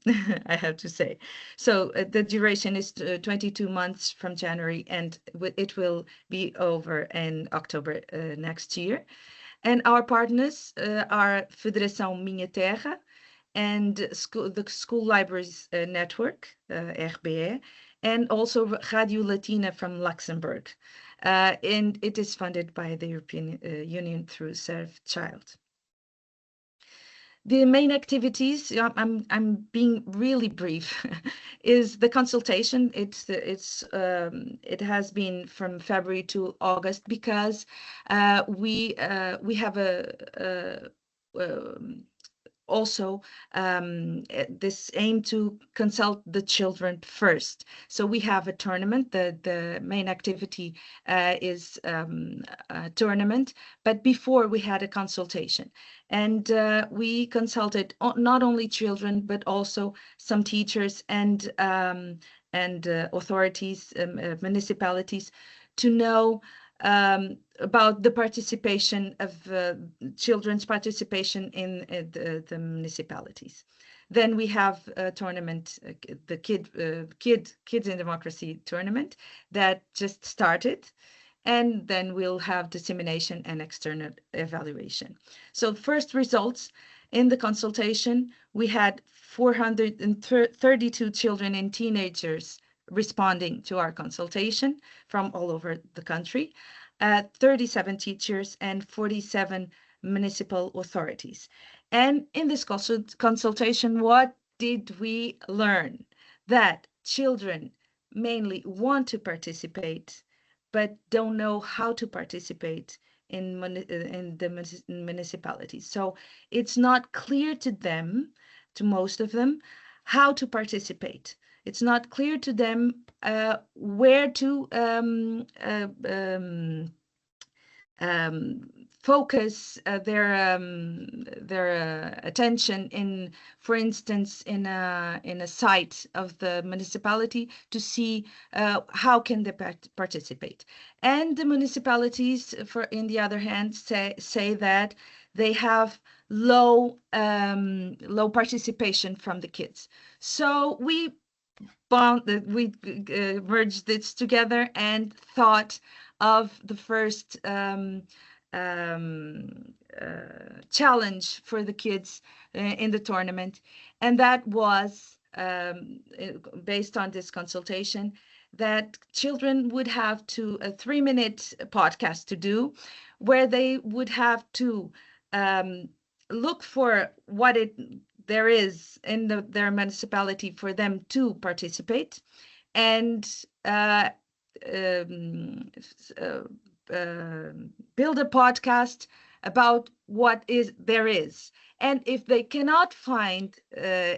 I have to say. So the duration is 22 months from January, and it will be over in October next year. And our partners are Federação Minha Terra and the School Libraries Network, RBE, and also Radio Latina from Luxembourg. And it is funded by the European Union through Serve Child. The main activities, I'm being really brief, is the consultation. It has been from February to August, because we have also this aim to consult the children first. So we have a tournament. The main activity is a tournament, but before we had a consultation, and we consulted not only children but also some teachers and authorities, municipalities, to know about the participation of children's participation in the municipalities. Then we have a tournament, the Kids in Democracy tournament, that just started, and then we'll have dissemination and external evaluation. So first results in the consultation, we had 432 children and teenagers responding to our consultation from all over the country, 37 teachers and 47 municipal authorities. And in this consultation, what did we learn? That children mainly want to participate, but don't know how to participate in the municipalities. So it's not clear to them, to most of them, how to participate. It's not clear to them where to focus their attention in, for instance, in a site of the municipality to see how can they participate. And the municipalities, in the other hand, say that they have low participation from the kids. So we merged this together and thought of the first challenge for the kids in the tournament, and that was based on this consultation, that children would have to a 3-minute podcast to do, where they would have to look for what there is in their municipality for them to participate, and build a podcast about what there is. And if they cannot find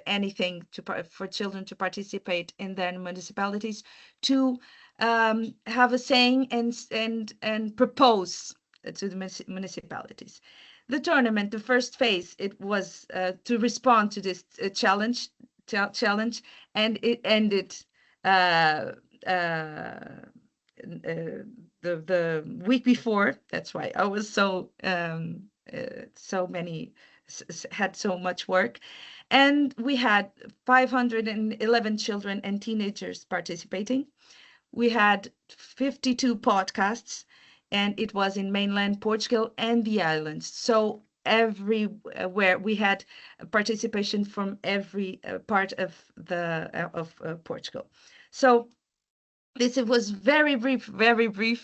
anything for children to participate in their municipalities, to have a saying and propose to the municipalities. The tournament, the first phase, it was to respond to this challenge, and it ended the week before. That's why I was had so much work, and we had 511 children and teenagers participating. We had 52 podcasts, and it was in mainland Portugal and the islands. So everywhere we had participation from every part of Portugal. So this was very brief.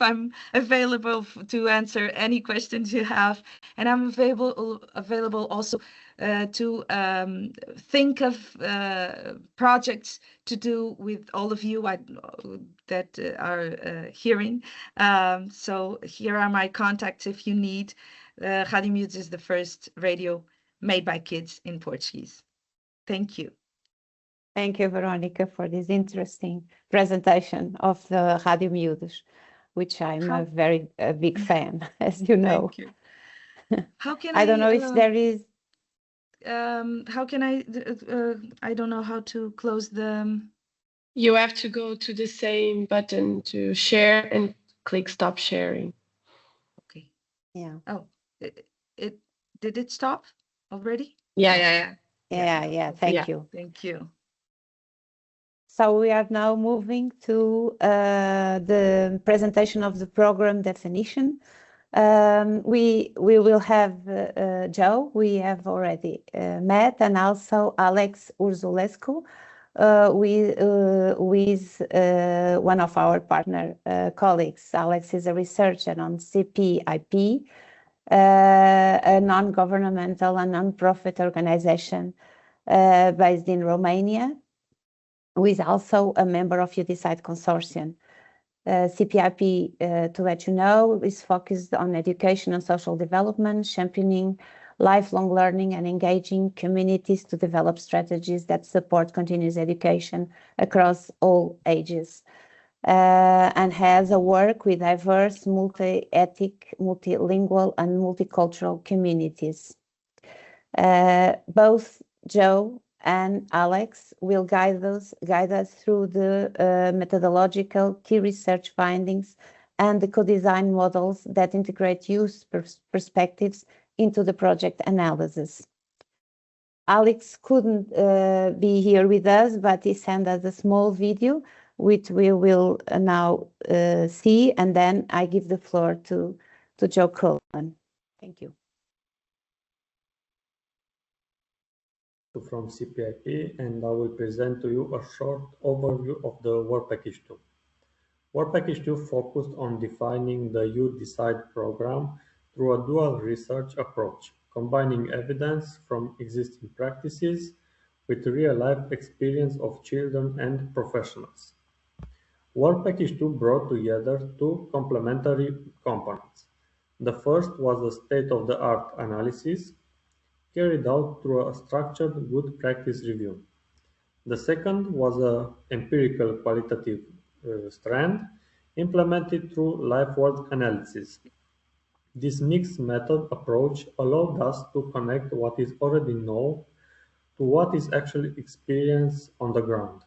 I'm available to answer any questions you have, and I'm available also to think of projects to do with all of you that are hearing. So here are my contacts if you need. Rádio Miúdos is the first radio made by kids in Portuguese. Thank you. Thank you, Veronica, for this interesting presentation of the Rádio Miúdos, which I'm a very big fan, as you know. Thank you. How can I don't know if there is... how can I don't know how to close the... You have to go to the same button to share and click stop sharing. Okay. Yeah. Oh, did it stop already? Yeah. Thank you. Thank you. So we are now moving to the presentation of the program definition. We will have Joe, we have already met, and also Alex Urzulescu, with one of our partner colleagues. Alex is a researcher on CPIP, a non-governmental and non-profit organization based in Romania, who is also a member of UDecide Consortium. CPIP, to let you know, is focused on education and social development, championing lifelong learning and engaging communities to develop strategies that support continuous education across all ages, and has a work with diverse, multi-ethnic, multilingual and multicultural communities. Both Joe and Alex will guide us through the methodological key research findings and the co-design models that integrate youth perspectives into the project analysis. Alex couldn't be here with us, but he sent us a small video, which we will now see, and then I give the floor to Joe Coleman. Thank you. from CPIP, and I will present to you a short overview of the Work Package 2. Work Package 2 focused on defining the You Decide program through a dual research approach, combining evidence from existing practices with real-life experience of children and professionals. Work Package 2 brought together two complementary components. The first was a state-of-the-art analysis carried out through a structured good practice review. The second was an empirical qualitative strand implemented through life world analysis. This mixed method approach allowed us to connect what is already known to what is actually experienced on the ground.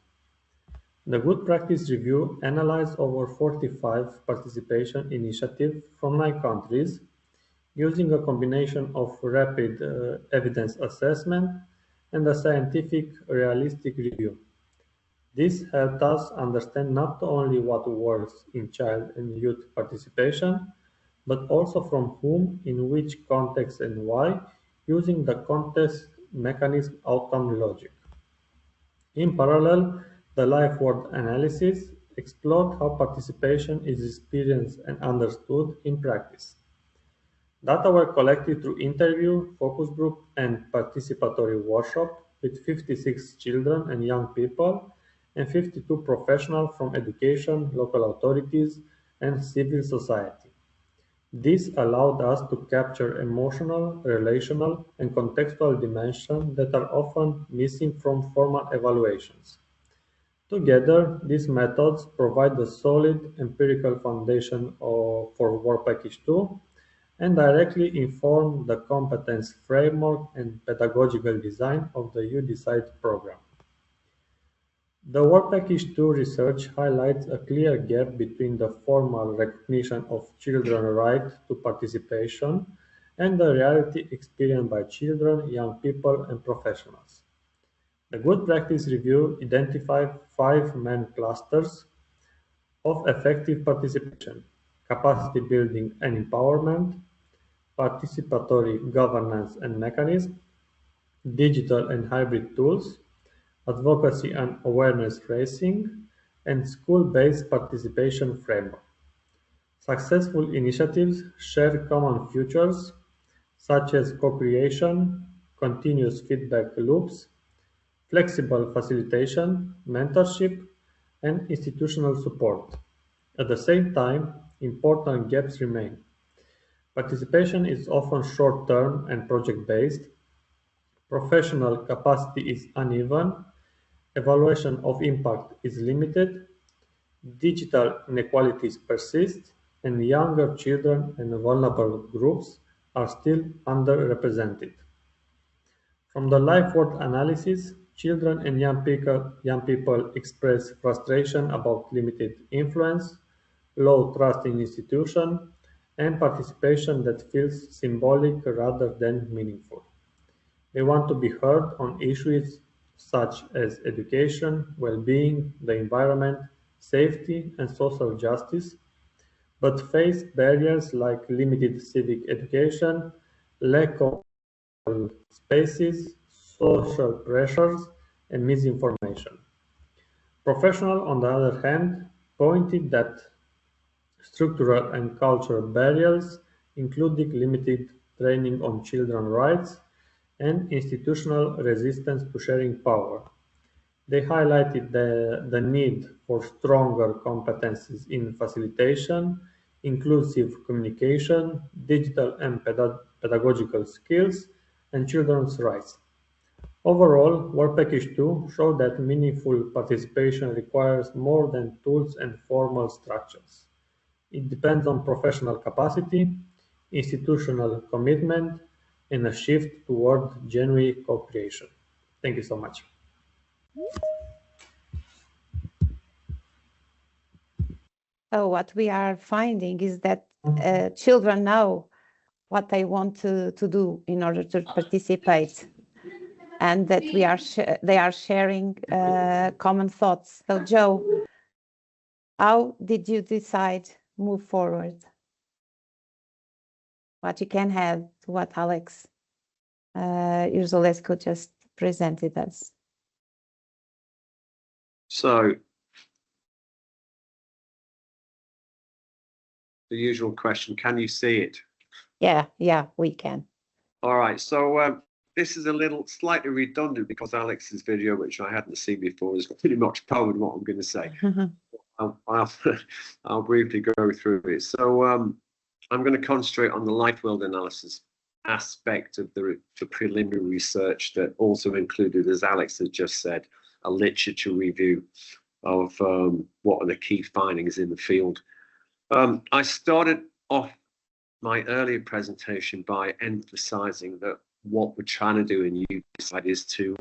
The Good Practice Review analyzed over 45 participation initiatives from 9 countries using a combination of rapid evidence assessment and a scientific realistic review. This helped us understand not only what works in child and youth participation, but also from whom, in which context and why, using the context mechanism outcome logic. In parallel, the life world analysis explored how participation is experienced and understood in practice. Data were collected through interview, focus group, and participatory workshop with 56 children and young people and 52 professionals from education, local authorities, and civil society. This allowed us to capture emotional, relational, and contextual dimensions that are often missing from formal evaluations. Together, these methods provide a solid empirical foundation for Work Package 2 and directly inform the competence framework and pedagogical design of the You Decide program. The Work Package 2 research highlights a clear gap between the formal recognition of children's right to participation and the reality experienced by children, young people, and professionals. The Good Practice Review identified 5 main clusters of effective participation: capacity building and empowerment, participatory governance and mechanism, digital and hybrid tools, advocacy and awareness raising, and school-based participation framework. Successful initiatives share common features such as co-creation, continuous feedback loops, flexible facilitation, mentorship, and institutional support. At the same time, important gaps remain. Participation is often short-term and project-based. Professional capacity is uneven. Evaluation of impact is limited. Digital inequalities persist, and younger children and vulnerable groups are still underrepresented. From the life world analysis, children and young people express frustration about limited influence, low trust in institutions, and participation that feels symbolic rather than meaningful. They want to be heard on issues such as education, well-being, the environment, safety, and social justice, but face barriers like limited civic education, lack of spaces, social pressures, and misinformation. Professionals, on the other hand, pointed that structural and cultural barriers, including limited training on children's rights and institutional resistance to sharing power. They highlighted the need for stronger competencies in facilitation, inclusive communication, digital and pedagogical skills, and children's rights. Overall, Work Package 2 showed that meaningful participation requires more than tools and formal structures. It depends on professional capacity, institutional commitment, and a shift toward genuine co-creation. Thank you so much. So what we are finding is that children know what they want to do in order to participate, and that they are sharing common thoughts. So Joe, how did you decide move forward? What you can add to what Alex Urzulescu just presented us. So the usual question, can you see it? Yeah, we can. All right, so this is a little slightly redundant because Alex's video, which I hadn't seen before, is pretty much covered what I'm going to say. I'll briefly go through it. So I'm going to concentrate on the life world analysis aspect of the preliminary research that also included, as Alex has just said, a literature review of what are the key findings in the field. I started off my earlier presentation by emphasizing that what we're trying to do in UDecide is to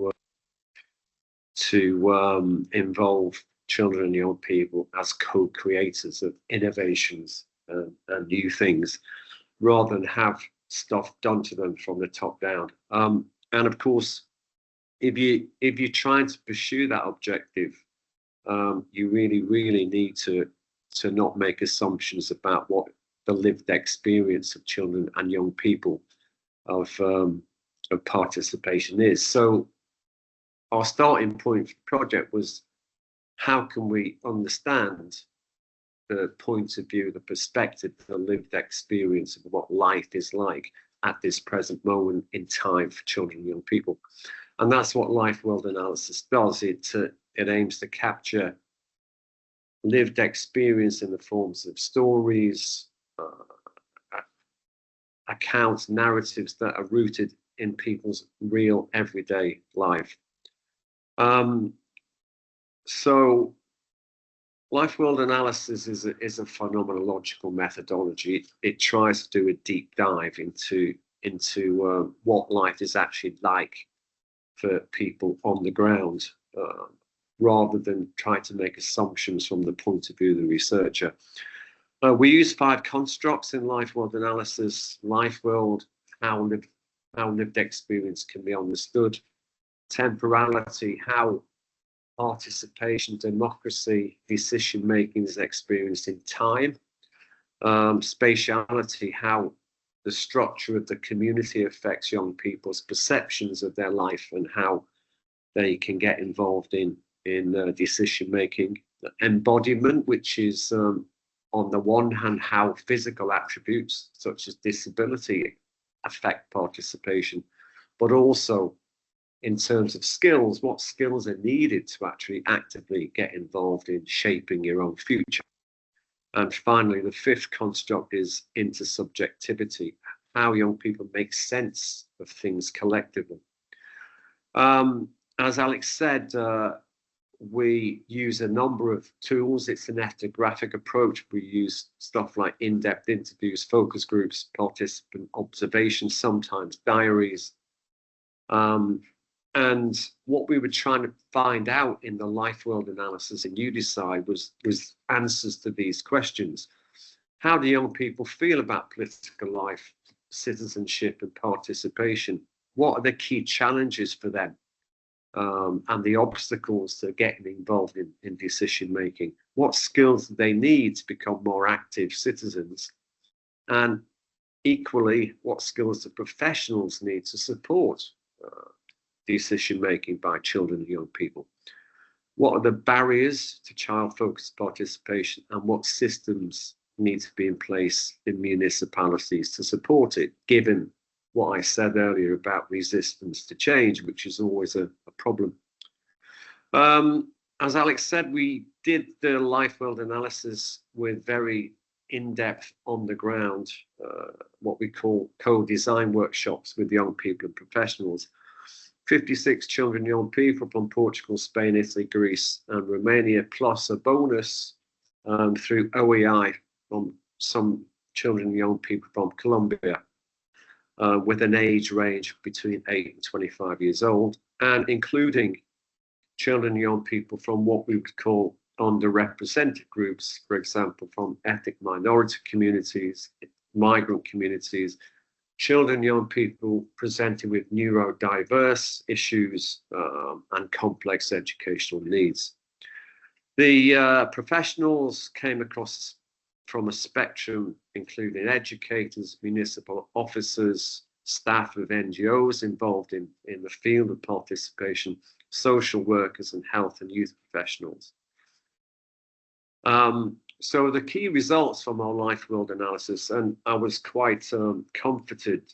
involve children and young people as co-creators of innovations and new things, rather than have stuff done to them from the top down. And of course, if you're trying to pursue that objective, you really need to not make assumptions about what the lived experience of children and young people of participation is. So our starting point for the project was, how can we understand the point of view, the perspective, the lived experience of what life is like at this present moment in time for children and young people? And that's what life world analysis does. It aims to capture lived experience in the forms of stories, accounts, narratives that are rooted in people's real everyday life. So life world analysis is a phenomenological methodology. It tries to do a deep dive into what life is actually like for people on the ground, rather than try to make assumptions from the point of view of the researcher. We use 5 constructs in life world analysis: life world, how lived experience can be understood; temporality, how participation, democracy, decision making is experienced in time; spatiality, how the structure of the community affects young people's perceptions of their life and how they can get involved in decision making; embodiment, which is on the one hand how physical attributes such as disability affect participation, but also in terms of skills, what skills are needed to actually actively get involved in shaping your own future. And finally, the 5th construct is intersubjectivity, how young people make sense of things collectively. As Alex said, we use a number of tools. It's an ethnographic approach. We use stuff like in-depth interviews, focus groups, participant observations, sometimes diaries. And what we were trying to find out in the life world analysis in UDecide was answers to these questions. How do young people feel about political life, citizenship, and participation? What are the key challenges for them, and the obstacles to getting involved in decision making? What skills do they need to become more active citizens? And equally, what skills do professionals need to support decision making by children and young people? What are the barriers to child-focused participation, and what systems need to be in place in municipalities to support it, given what I said earlier about resistance to change, which is always a problem. As Alex said, we did the life world analysis with very in-depth, on the ground, what we call co-design workshops with young people and professionals. 56 children and young people from Portugal, Spain, Italy, Greece, and Romania, plus a bonus through OEI from some children and young people from Colombia, with an age range between 8 and 25 years old, and including children and young people from what we would call underrepresented groups, for example, from ethnic minority communities, migrant communities, children and young people presenting with neurodiverse issues and complex educational needs. The professionals came across from a spectrum, including educators, municipal officers, staff of NGOs involved in the field of participation, social workers and health and youth professionals. So the key results from our life world analysis, and I was quite comforted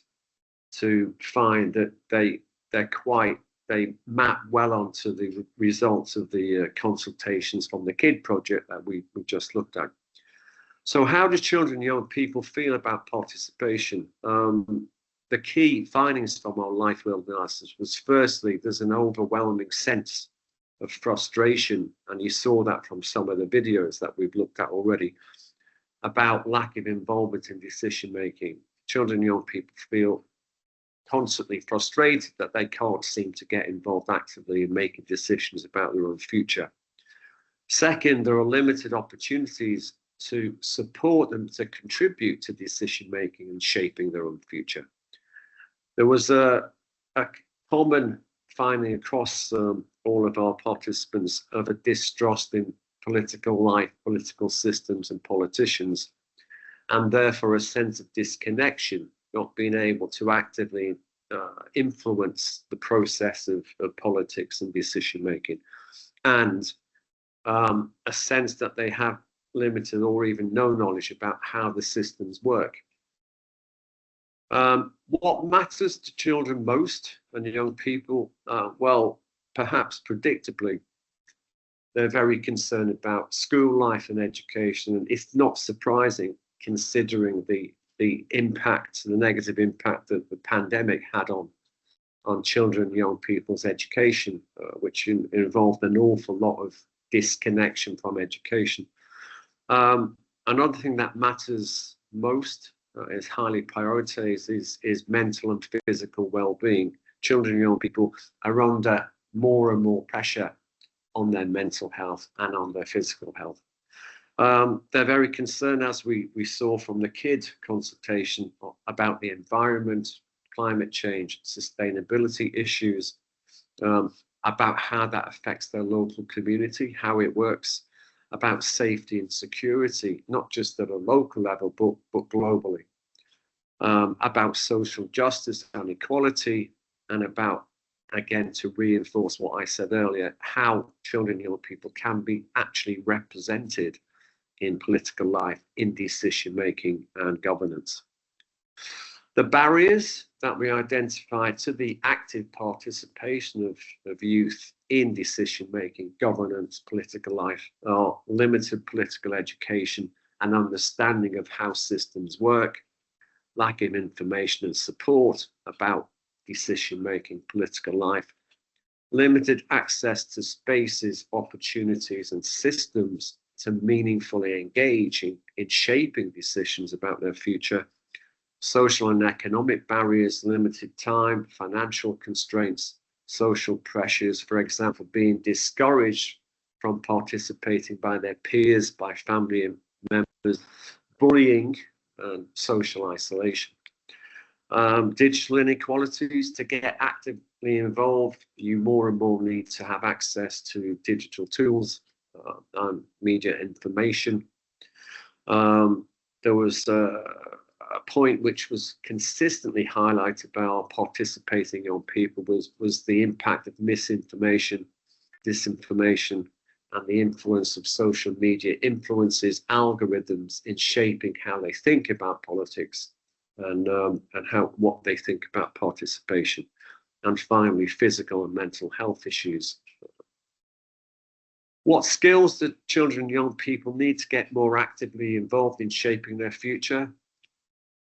to find that they map well onto the results of the consultations from the KID project that we just looked at. So how do children and young people feel about participation? The key findings from our life world analysis was, firstly, there's an overwhelming sense of frustration, and you saw that from some of the videos that we've looked at already, about lack of involvement in decision making. Children and young people feel constantly frustrated that they can't seem to get involved actively in making decisions about their own future. Second, there are limited opportunities to support them to contribute to decision making and shaping their own future. There was a common finding across all of our participants of a distrust in political life, political systems and politicians, and therefore a sense of disconnection, not being able to actively influence the process of politics and decision making, and a sense that they have limited or even no knowledge about how the systems work. What matters to children most and young people? Well, perhaps predictably, they're very concerned about school life and education, and it's not surprising considering the impact, the negative impact that the pandemic had on children and young people's education, which involved an awful lot of disconnection from education. Another thing that matters most, is highly prioritized, is mental and physical well-being. Children and young people are under more and more pressure on their mental health and on their physical health. They're very concerned, as we saw from the KID consultation, about the environment, climate change, sustainability issues, about how that affects their local community, how it works, about safety and security, not just at a local level, but globally, about social justice and equality, and about, again, to reinforce what I said earlier, how children and young people can be actually represented in political life, in decision making and governance. The barriers that we identified to the active participation of youth in decision making, governance, political life are limited political education and understanding of how systems work, lack of information and support about decision making, political life, limited access to spaces, opportunities and systems to meaningfully engage in shaping decisions about their future, social and economic barriers, limited time, financial constraints, social pressures, for example, being discouraged from participating by their peers, by family members, bullying, and social isolation. Digital inequalities. To get actively involved, you more and more need to have access to digital tools and media information. There was a point which was consistently highlighted by our participating young people was the impact of misinformation, disinformation, and the influence of social media influences algorithms in shaping how they think about politics and what they think about participation. And finally, physical and mental health issues. What skills do children and young people need to get more actively involved in shaping their future?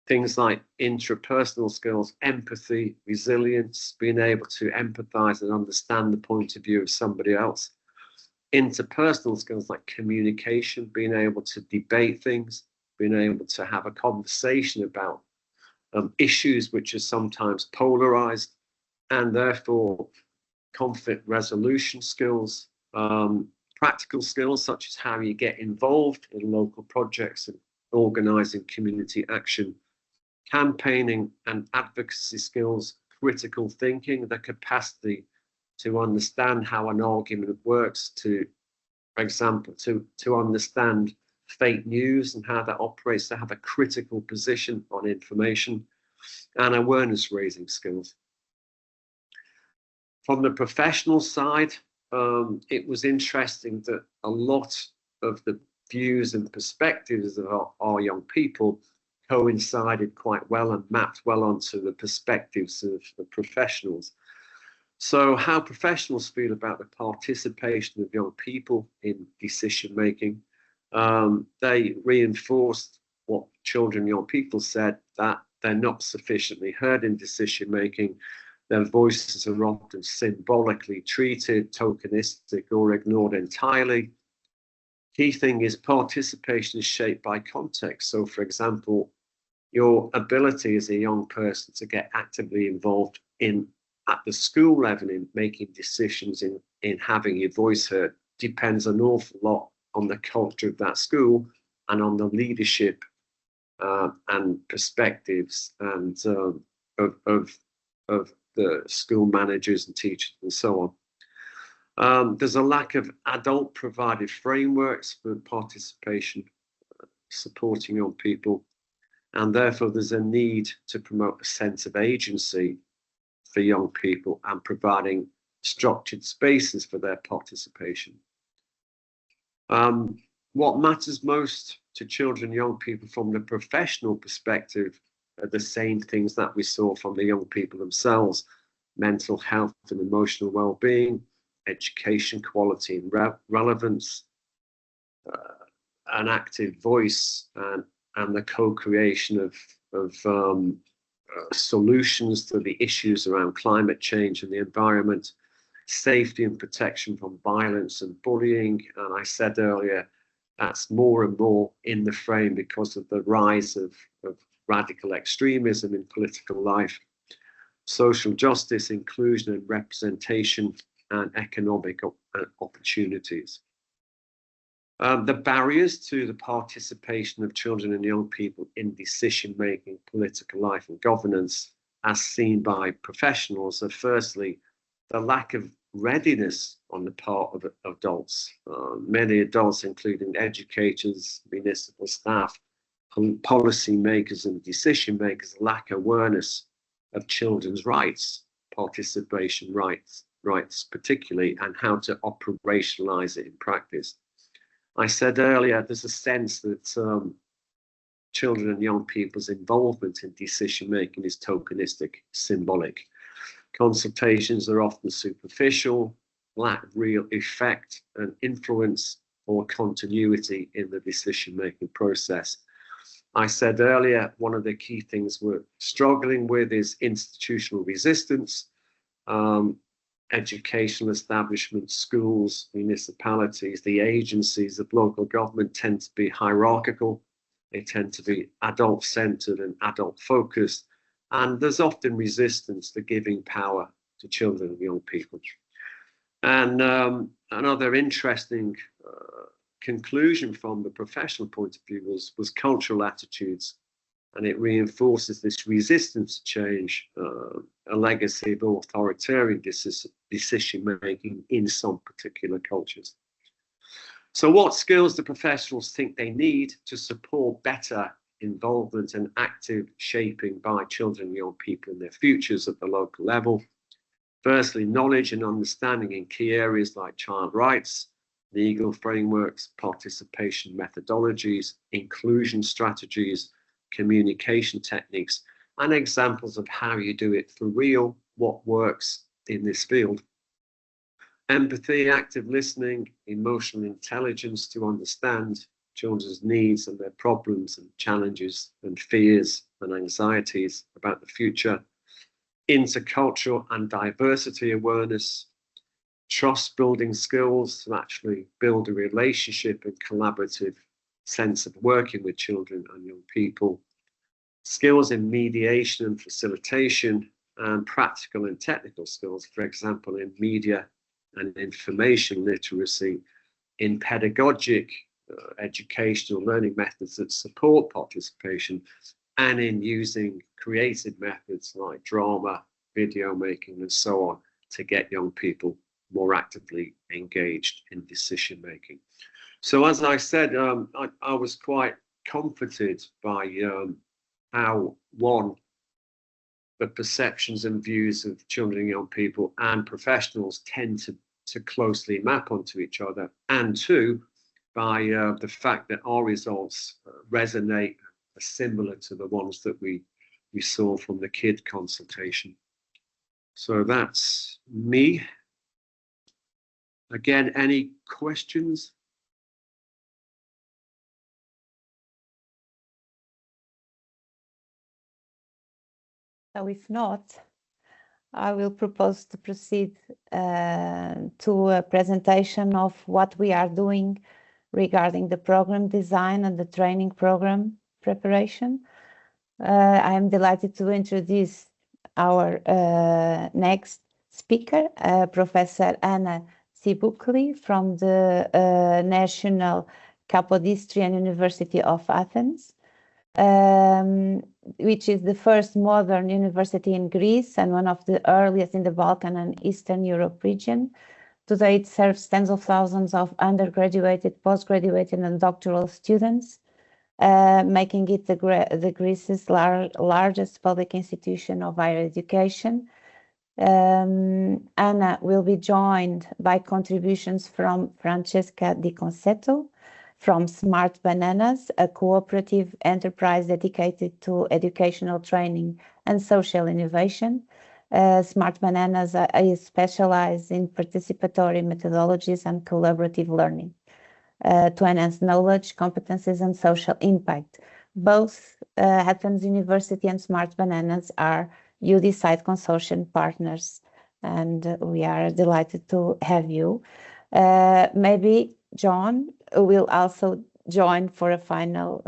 Things like intrapersonal skills, empathy, resilience, being able to empathize and understand the point of view of somebody else. Interpersonal skills like communication, being able to debate things, being able to have a conversation about issues which are sometimes polarized, and therefore conflict resolution skills, practical skills such as how you get involved in local projects and organizing community action, campaigning and advocacy skills, critical thinking, the capacity to understand how an argument works, to, for example, to understand fake news and how that operates, to have a critical position on information, and awareness raising skills. From the professional side, it was interesting that a lot of the views and perspectives of our young people coincided quite well and mapped well onto the perspectives of the professionals. So how professionals feel about the participation of young people in decision making, they reinforced what children and young people said, that they're not sufficiently heard in decision making. Their voices are often symbolically treated, tokenistic, or ignored entirely. Key thing is participation is shaped by context. So, for example, your ability as a young person to get actively involved at the school level in making decisions, in having your voice heard, depends an awful lot on the culture of that school and on the leadership and perspectives and of the school managers and teachers and so on. There's a lack of adult provided frameworks for participation, supporting young people, and therefore there's a need to promote a sense of agency for young people and providing structured spaces for their participation. What matters most to children and young people from the professional perspective are the same things that we saw from the young people themselves: mental health and emotional well-being, education quality and relevance, an active voice, and the co-creation of solutions to the issues around climate change and the environment, safety and protection from violence and bullying. And I said earlier, that's more and more in the frame because of the rise of radical extremism in political life, social justice, inclusion and representation, and economic opportunities. The barriers to the participation of children and young people in decision-making, political life and governance, as seen by professionals, are firstly, the lack of readiness on the part of adults. Many adults, including educators, municipal staff, policy makers and decision makers, lack awareness of children's rights, participation rights particularly, and how to operationalize it in practice. I said earlier, there's a sense that children and young people's involvement in decision making is tokenistic, symbolic. Consultations are often superficial, lack real effect and influence or continuity in the decision making process. I said earlier, one of the key things we're struggling with is institutional resistance. Educational establishments, schools, municipalities, the agencies of local government tend to be hierarchical. They tend to be adult-centered and adult-focused, and there's often resistance to giving power to children and young people. And another interesting conclusion from the professional point of view was cultural attitudes, and it reinforces this resistance to change, a legacy of authoritarian decision-making in some particular cultures. So what skills do professionals think they need to support better involvement and active shaping by children and young people in their futures at the local level? Firstly, knowledge and understanding in key areas like child rights, legal frameworks, participation methodologies, inclusion strategies, communication techniques, and examples of how you do it for real, what works in this field. Empathy, active listening, emotional intelligence to understand children's needs and their problems and challenges and fears and anxieties about the future. Intercultural and diversity awareness, trust building skills to actually build a relationship and collaborative sense of working with children and young people, skills in mediation and facilitation, and practical and technical skills, for example, in media and information literacy, in pedagogic, educational learning methods that support participation, and in using creative methods like drama, video making, and so on to get young people more actively engaged in decision making. So as I said, I was quite comforted by how, one, the perceptions and views of children and young people and professionals tend to closely map onto each other, and two, by the fact that our results resonate, are similar to the ones that we saw from the kid consultation. So that's me. Again, any questions? So if not, I will propose to proceed to a presentation of what we are doing regarding the program design and the training program preparation. I am delighted to introduce our next speaker, Professor Anna Sibukli from the National Kapodistrian University of Athens, which is the first modern university in Greece and one of the earliest in the Balkan and Eastern Europe region. Today it serves tens of thousands of undergraduate, postgraduate and doctoral students, making it the Greece's largest public institution of higher education. Anna will be joined by contributions from Francesca Di Concetto from Smart Bananas, a cooperative enterprise dedicated to educational training and social innovation. Smart Bananas is specialized in participatory methodologies and collaborative learning to enhance knowledge, competencies, and social impact. Both Athens University and Smart Bananas are UDecide Consortium partners, and we are delighted to have you. Maybe John will also join for a final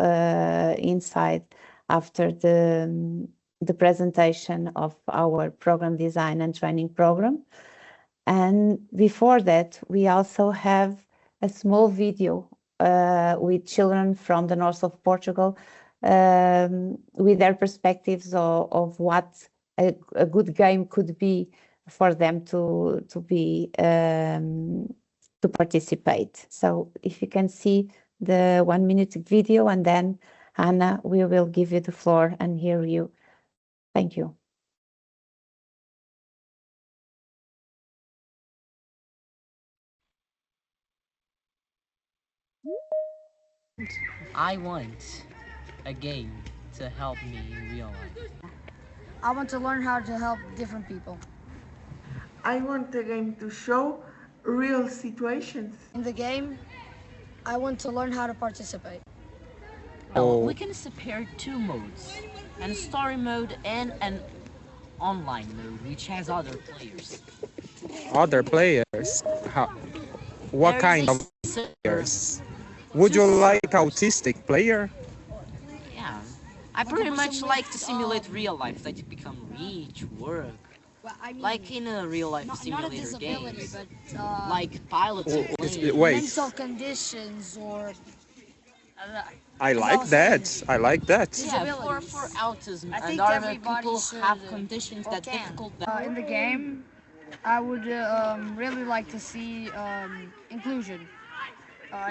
insight after the presentation of our program design and training program. And before that, we also have a small video with children from the north of Portugal with their perspectives of what a good game could be for them to participate. So if you can see the 1 minute video, and then Anna, we will give you the floor and hear you. Thank you. I want a game to help me in real life. I want to learn how to help different people. I want a game to show real situations. In the game, I want to learn how to participate. We can separate two modes, a story mode and an online mode, which has other players. Other players? What kind of players? Would you like autistic player? Yeah, I pretty much like to simulate real life, like to become rich, work. Well, I mean, like in a real life simulator game, but like piloting planes. Mental conditions or. I like that. I like that. Yeah, for autism and other people have conditions that difficult. In the game, I would really like to see inclusion.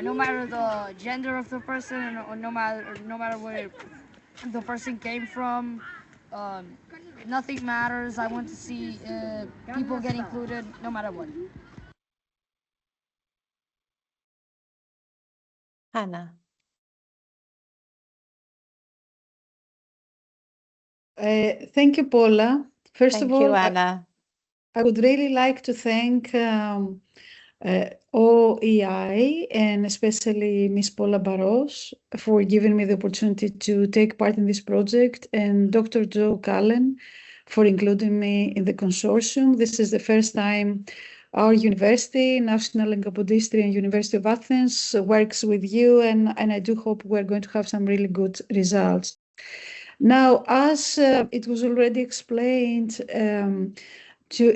No matter the gender of the person, or no matter where the person came from, nothing matters. I want to see people get included, no matter what. Anna. Thank you, Paula. First of all, Anna. I would really like to thank OEI and especially Ms. Paula Barros for giving me the opportunity to take part in this project, and Dr. Joe Cullen for including me in the consortium. This is the first time our university, National Kapodistrian University of Athens, works with you, and I do hope we're going to have some really good results. Now, as it was already explained, to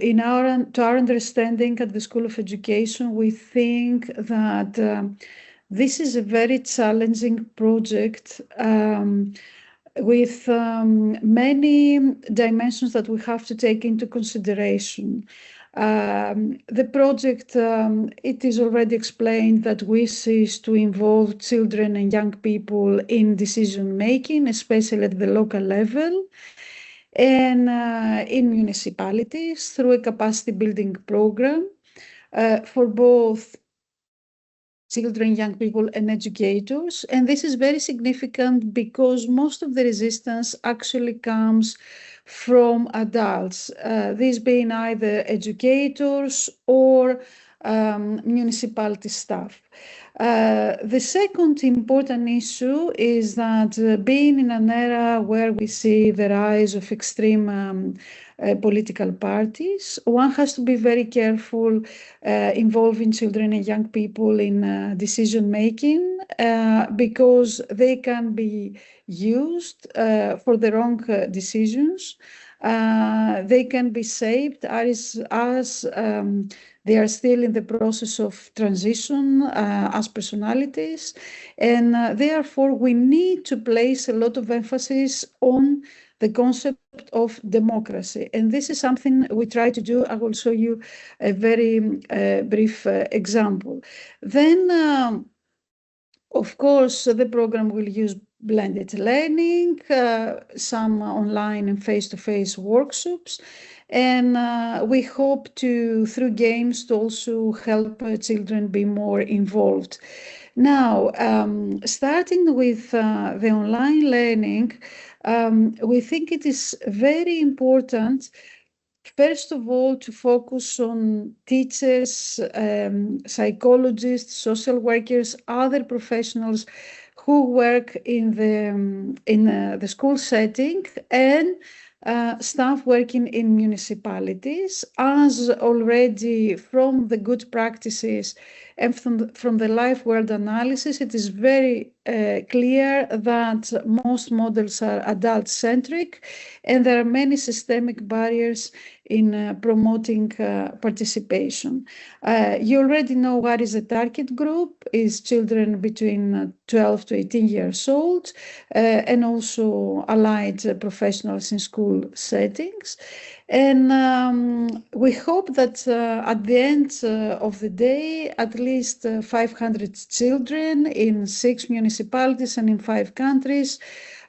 our understanding at the School of Education, we think that this is a very challenging project with many dimensions that we have to take into consideration. The project, it is already explained that wishes to involve children and young people in decision making, especially at the local level. and in municipalities through a capacity building program for both children, young people, and educators. And this is very significant because most of the resistance actually comes from adults, these being either educators or municipality staff. The second important issue is that being in an era where we see the rise of extreme political parties, one has to be very careful involving children and young people in decision making because they can be used for the wrong decisions. They can be saved as they are still in the process of transition as personalities, and therefore we need to place a lot of emphasis on the concept of democracy. And this is something we try to do. I will show you a very brief example. Then, of course, the program will use blended learning, some online and face-to-face workshops, and we hope to, through games, to also help children be more involved. Now, starting with the online learning, we think it is very important, first of all, to focus on teachers, psychologists, social workers, other professionals who work in the school setting, and staff working in municipalities, as already from the good practices and from the life world analysis, it is very clear that most models are adult-centric, and there are many systemic barriers in promoting participation. You already know what is a target group, is children between 12 to 18 years old, and also allied professionals in school settings. And we hope that at the end of the day, at least 500 children in 6 municipalities and in 5 countries,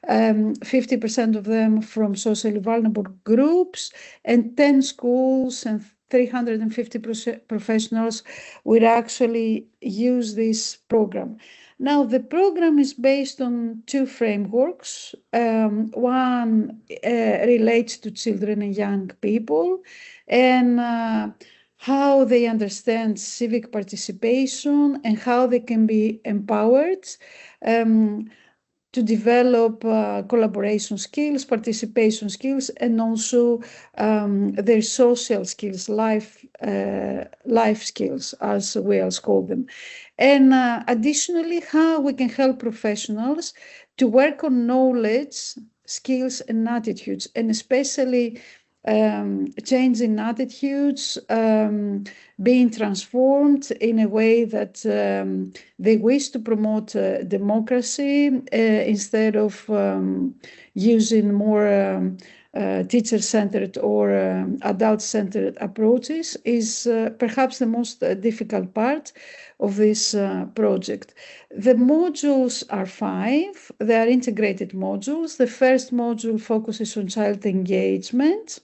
50% of them from socially vulnerable groups, and 10 schools and 350 professionals will actually use this program. Now, the program is based on 2 frameworks. One relates to children and young people and how they understand civic participation and how they can be empowered to develop collaboration skills, participation skills, and also their social skills, life skills, as we also call them. And additionally, how we can help professionals to work on knowledge, skills, and attitudes, and especially changing attitudes, being transformed in a way that they wish to promote democracy instead of using more teacher-centered or adult-centered approaches is perhaps the most difficult part of this project. The modules are 5. They are integrated modules. The first module focuses on child engagement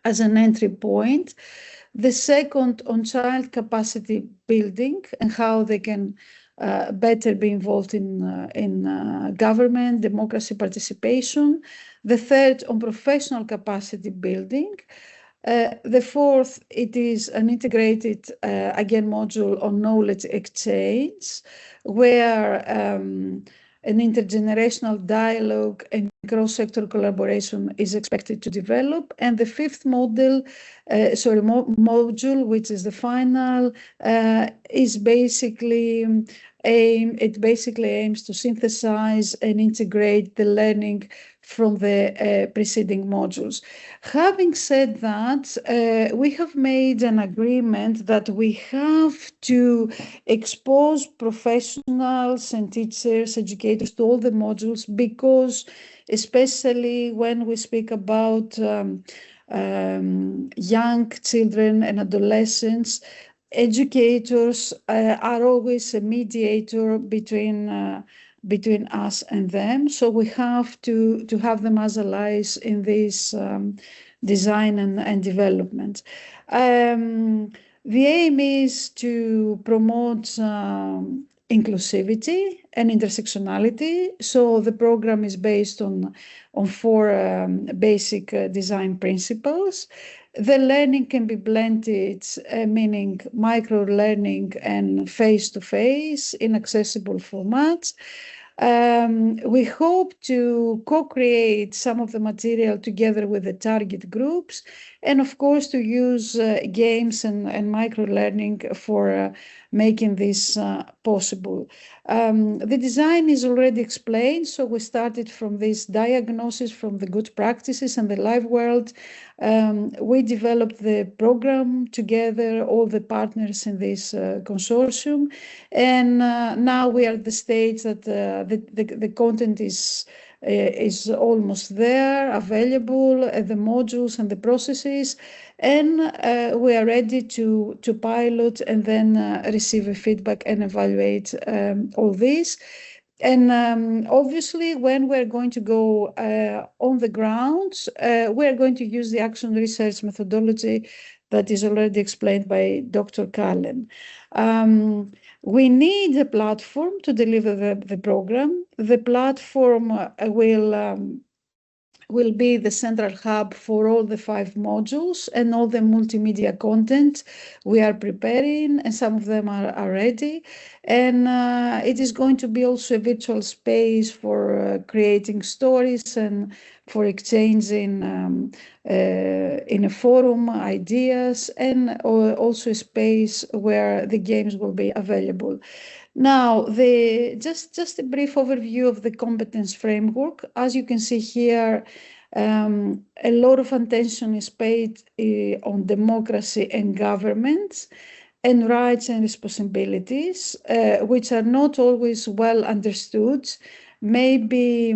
as an entry point. The second on child capacity building and how they can better be involved in government, democracy, participation. The third on professional capacity building. The fourth, it is an integrated, again, module on knowledge exchange, where an intergenerational dialogue and cross-sector collaboration is expected to develop. And the fifth module, which is the final, is basically aims to synthesize and integrate the learning from the preceding modules. Having said that, we have made an agreement that we have to expose professionals and teachers, educators to all the modules, because especially when we speak about young children and adolescents, educators are always a mediator between between us and them. So we have to have them as allies in this design and development. The aim is to promote inclusivity and intersectionality. So the program is based on four basic design principles. The learning can be blended, meaning micro-learning and face-to-face in accessible formats. We hope to co-create some of the material together with the target groups, and of course to use games and micro-learning for making this possible. The design is already explained, so we started from this diagnosis from the good practices and the live world. We developed the program together, all the partners in this consortium, and now we are at the stage that the content is almost there, available, the modules and the processes, and we are ready to pilot and then receive a feedback and evaluate all this. And obviously, when we're going to go on the ground, we're going to use the action research methodology that is already explained by Dr. Cullen. We need a platform to deliver the program. The platform will be the central hub for all the 5 modules and all the multimedia content we are preparing, and some of them are ready. And it is going to be also a virtual space for creating stories and for exchanging in a forum ideas, and also a space where the games will be available. Now, just a brief overview of the competence framework. As you can see here, a lot of attention is paid on democracy and governments and rights and responsibilities, which are not always well understood. Maybe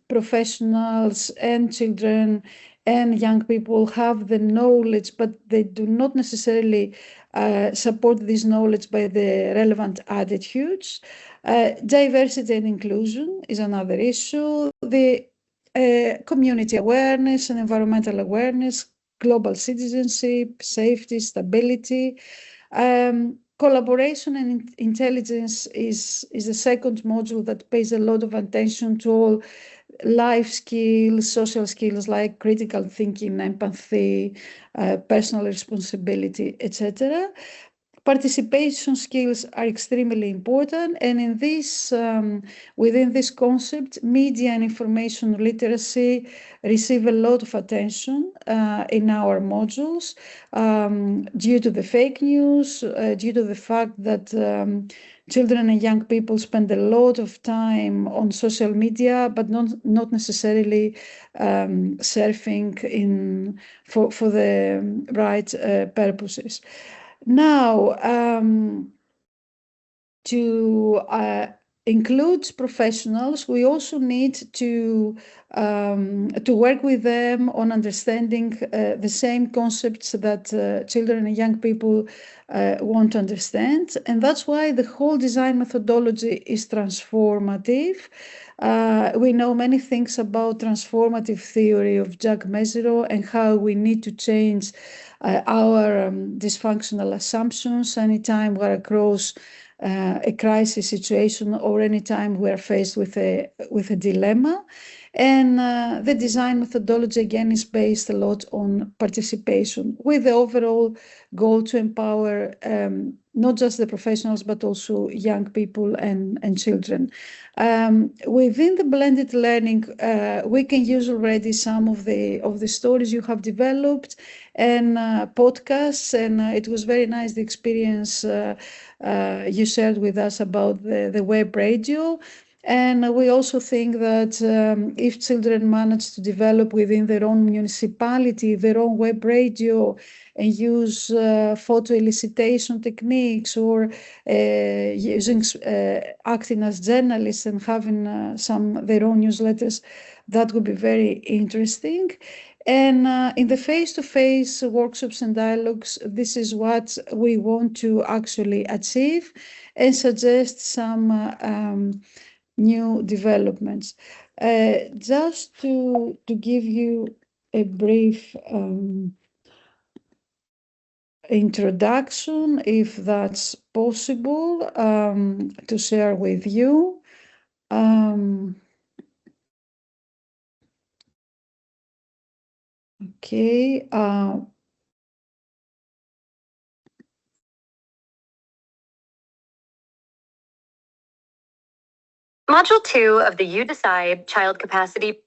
professionals and children and young people have the knowledge, but they do not necessarily support this knowledge by the relevant attitudes. Diversity and inclusion is another issue. The community awareness and environmental awareness, global citizenship, safety, stability. Collaboration and intelligence is the second module that pays a lot of attention to all life skills, social skills like critical thinking, empathy, personal responsibility, etc. Participation skills are extremely important, and in this, within this concept, media and information literacy receive a lot of attention in our modules due to the fake news, due to the fact that children and young people spend a lot of time on social media, but not necessarily surfing for the right purposes. Now, to include professionals, we also need to work with them on understanding the same concepts that children and young people want to understand. And that's why the whole design methodology is transformative. We know many things about transformative theory of Jack Mezirow and how we need to change our dysfunctional assumptions anytime we're across a crisis situation or anytime we're faced with a dilemma. And the design methodology, again, is based a lot on participation, with the overall goal to empower not just the professionals, but also young people and children. Within the blended learning, we can use already some of the stories you have developed and podcasts, and it was very nice, the experience you shared with us about the web radio. And we also think that if children manage to develop within their own municipality their own web radio and use photo elicitation techniques, or using acting as journalists and having their own newsletters, that would be very interesting. And in the face-to-face workshops and dialogues, this is what we want to actually achieve, and suggest some new developments. Just to give you a brief introduction, if that's possible, to share with you. Okay. Module 2 of the You Decide Child Capacity.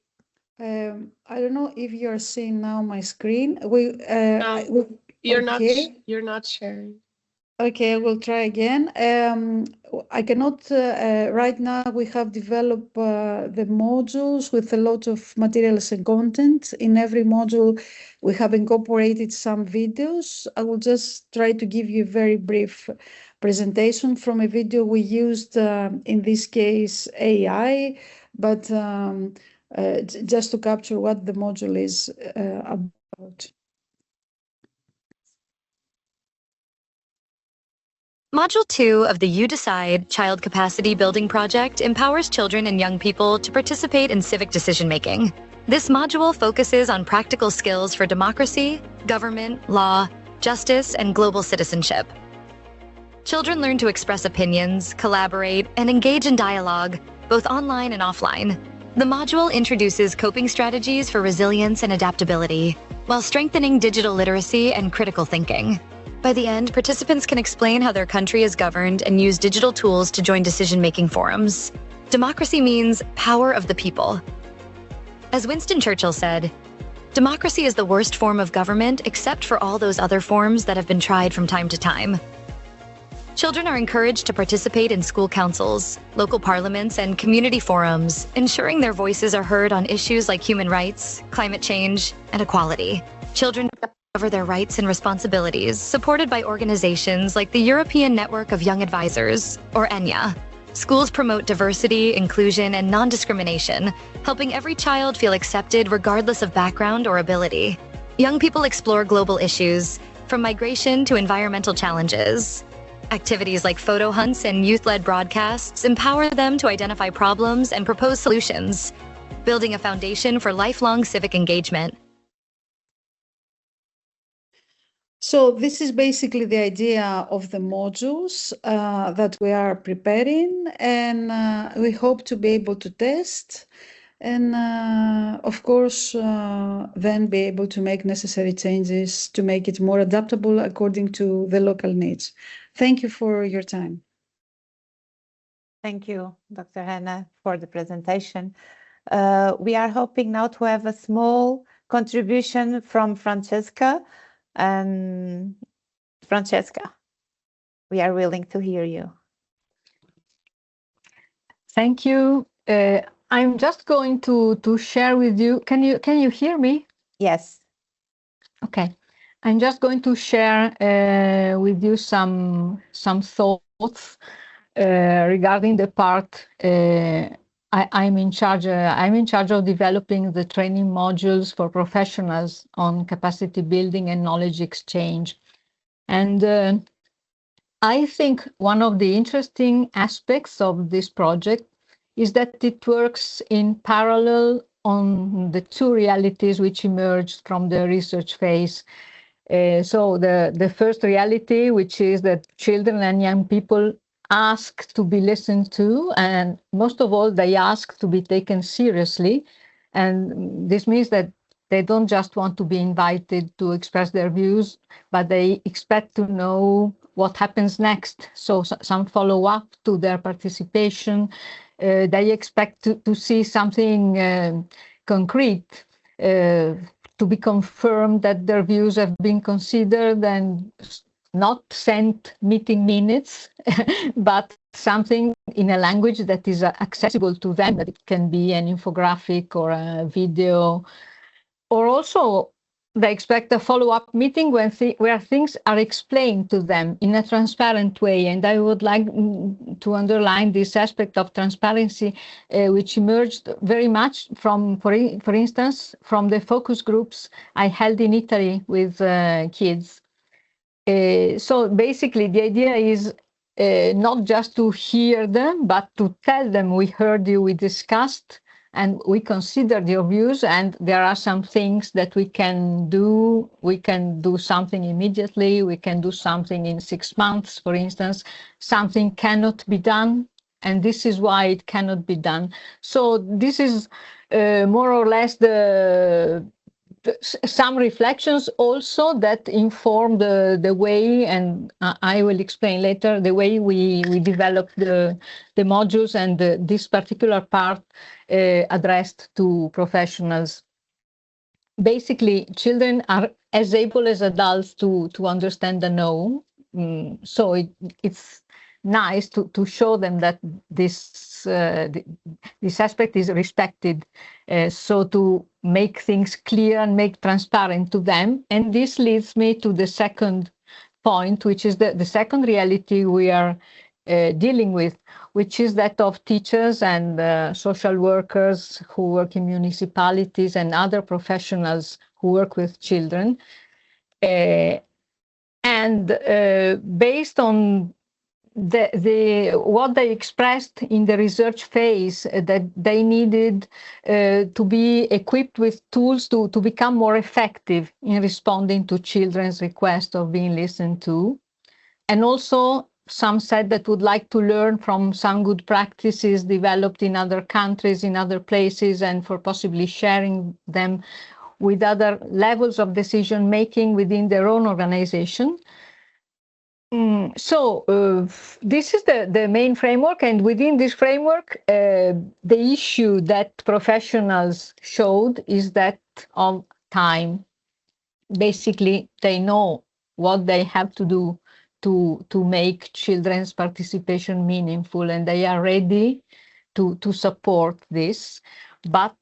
I don't know if you're seeing now my screen. You're not sharing. Okay, we'll try again. I cannot, right now we have developed the modules with a lot of materials and content. In every module, we have incorporated some videos. I will just try to give you a very brief presentation from a video we used, in this case, AI, but just to capture what the module is about. Module 2 of the You Decide Child Capacity Building Project empowers children and young people to participate in civic decision-making. This module focuses on practical skills for democracy, government, law, justice, and global citizenship. Children learn to express opinions, collaborate, and engage in dialogue, both online and offline. The module introduces coping strategies for resilience and adaptability, while strengthening digital literacy and critical thinking. By the end, participants can explain how their country is governed and use digital tools to join decision-making forums. Democracy means power of the people. As Winston Churchill said, democracy is the worst form of government except for all those other forms that have been tried from time to time. Children are encouraged to participate in school councils, local parliaments, and community forums, ensuring their voices are heard on issues like human rights, climate change, and equality. Children discover their rights and responsibilities, supported by organizations like the European Network of Young Advisors, or ENYA. Schools promote diversity, inclusion, and non-discrimination, helping every child feel accepted regardless of background or ability. Young people explore global issues, from migration to environmental challenges. Activities like photo hunts and youth-led broadcasts empower them to identify problems and propose solutions, building a foundation for lifelong civic engagement. So this is basically the idea of the modules that we are preparing, and we hope to be able to test and, of course, then be able to make necessary changes to make it more adaptable according to the local needs. Thank you for your time. Thank you, Dr. Hannah, for the presentation. We are hoping now to have a small contribution from Francesca. Francesca, we are willing to hear you. Thank you. I'm just going to share with you. Can you hear me? Yes. Okay. I'm just going to share with you some thoughts regarding the part I'm in charge. I'm in charge of developing the training modules for professionals on capacity building and knowledge exchange. And I think one of the interesting aspects of this project is that it works in parallel on the two realities which emerged from the research phase. So the first reality, which is that children and young people ask to be listened to, and most of all, they ask to be taken seriously. And this means that they don't just want to be invited to express their views, but they expect to know what happens next. So some follow-up to their participation. They expect to see something concrete, to be confirmed that their views have been considered, and not sent meeting minutes, but something in a language that is accessible to them, that it can be an infographic or a video. Or also, they expect a follow-up meeting where things are explained to them in a transparent way. And I would like to underline this aspect of transparency, which emerged very much from, for instance, from the focus groups I held in Italy with kids. So basically, the idea is not just to hear them, but to tell them, we heard you, we discussed, and we considered your views, and there are some things that we can do. We can do something immediately. We can do something in 6 months, for instance. Something cannot be done, and this is why it cannot be done. So this is more or less some reflections also that inform the way, and I will explain later, the way we develop the modules and this particular part addressed to professionals. Basically, children are as able as adults to understand and know. So it's nice to show them that this aspect is respected, so to make things clear and make transparent to them. And this leads me to the second point, which is the second reality we are dealing with, which is that of teachers and social workers who work in municipalities and other professionals who work with children. Based on what they expressed in the research phase, that they needed to be equipped with tools to become more effective in responding to children's requests of being listened to. And also, some said that would like to learn from some good practices developed in other countries, in other places, and for possibly sharing them with other levels of decision making within their own organization. This is the main framework, and within this framework, the issue that professionals showed is that of time. Basically, they know what they have to do to make children's participation meaningful, and they are ready to support this, but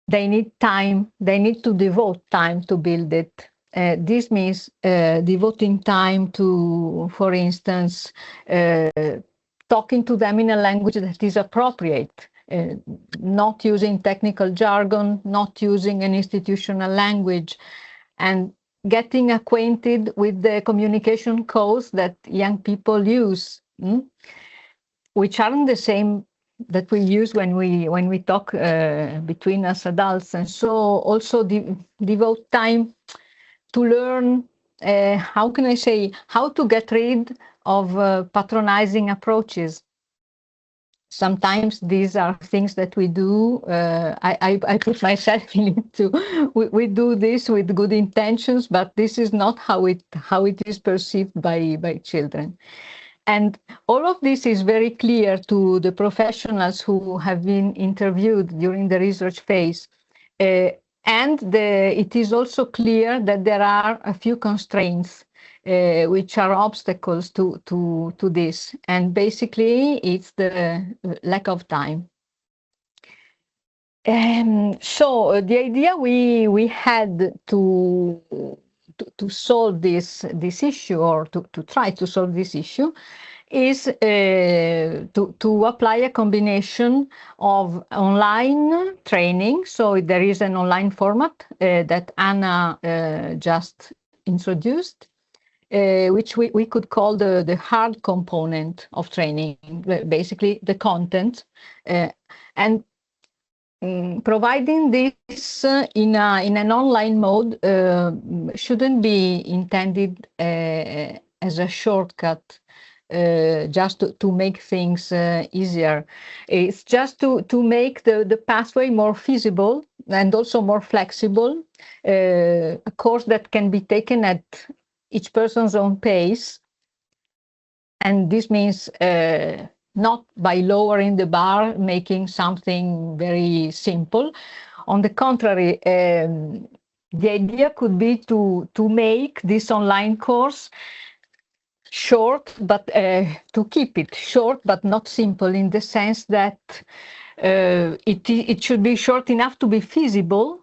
they need time. They need to devote time to build it. This means devoting time to, for instance, talking to them in a language that is appropriate, not using technical jargon, not using an institutional language, and getting acquainted with the communication codes that young people use, which aren't the same that we use when we talk between us adults. And so also devote time to learn, how can I say, how to get rid of patronizing approaches. Sometimes these are things that we do. I put myself in it too. We do this with good intentions, but this is not how it is perceived by children. And all of this is very clear to the professionals who have been interviewed during the research phase. It is also clear that there are a few constraints which are obstacles to this. And basically, it's the lack of time. So the idea we had to solve this issue, or to try to solve this issue, is to apply a combination of online training. So there is an online format that Anna just introduced, which we could call the hard component of training, basically the content, and providing this in an online mode shouldn't be intended as a shortcut, just to make things easier. It's just to make the pathway more feasible and also more flexible, a course that can be taken at each person's own pace. And this means not by lowering the bar, making something very simple. On the contrary, the idea could be to make this online course short, but to keep it short but not simple, in the sense that it should be short enough to be feasible,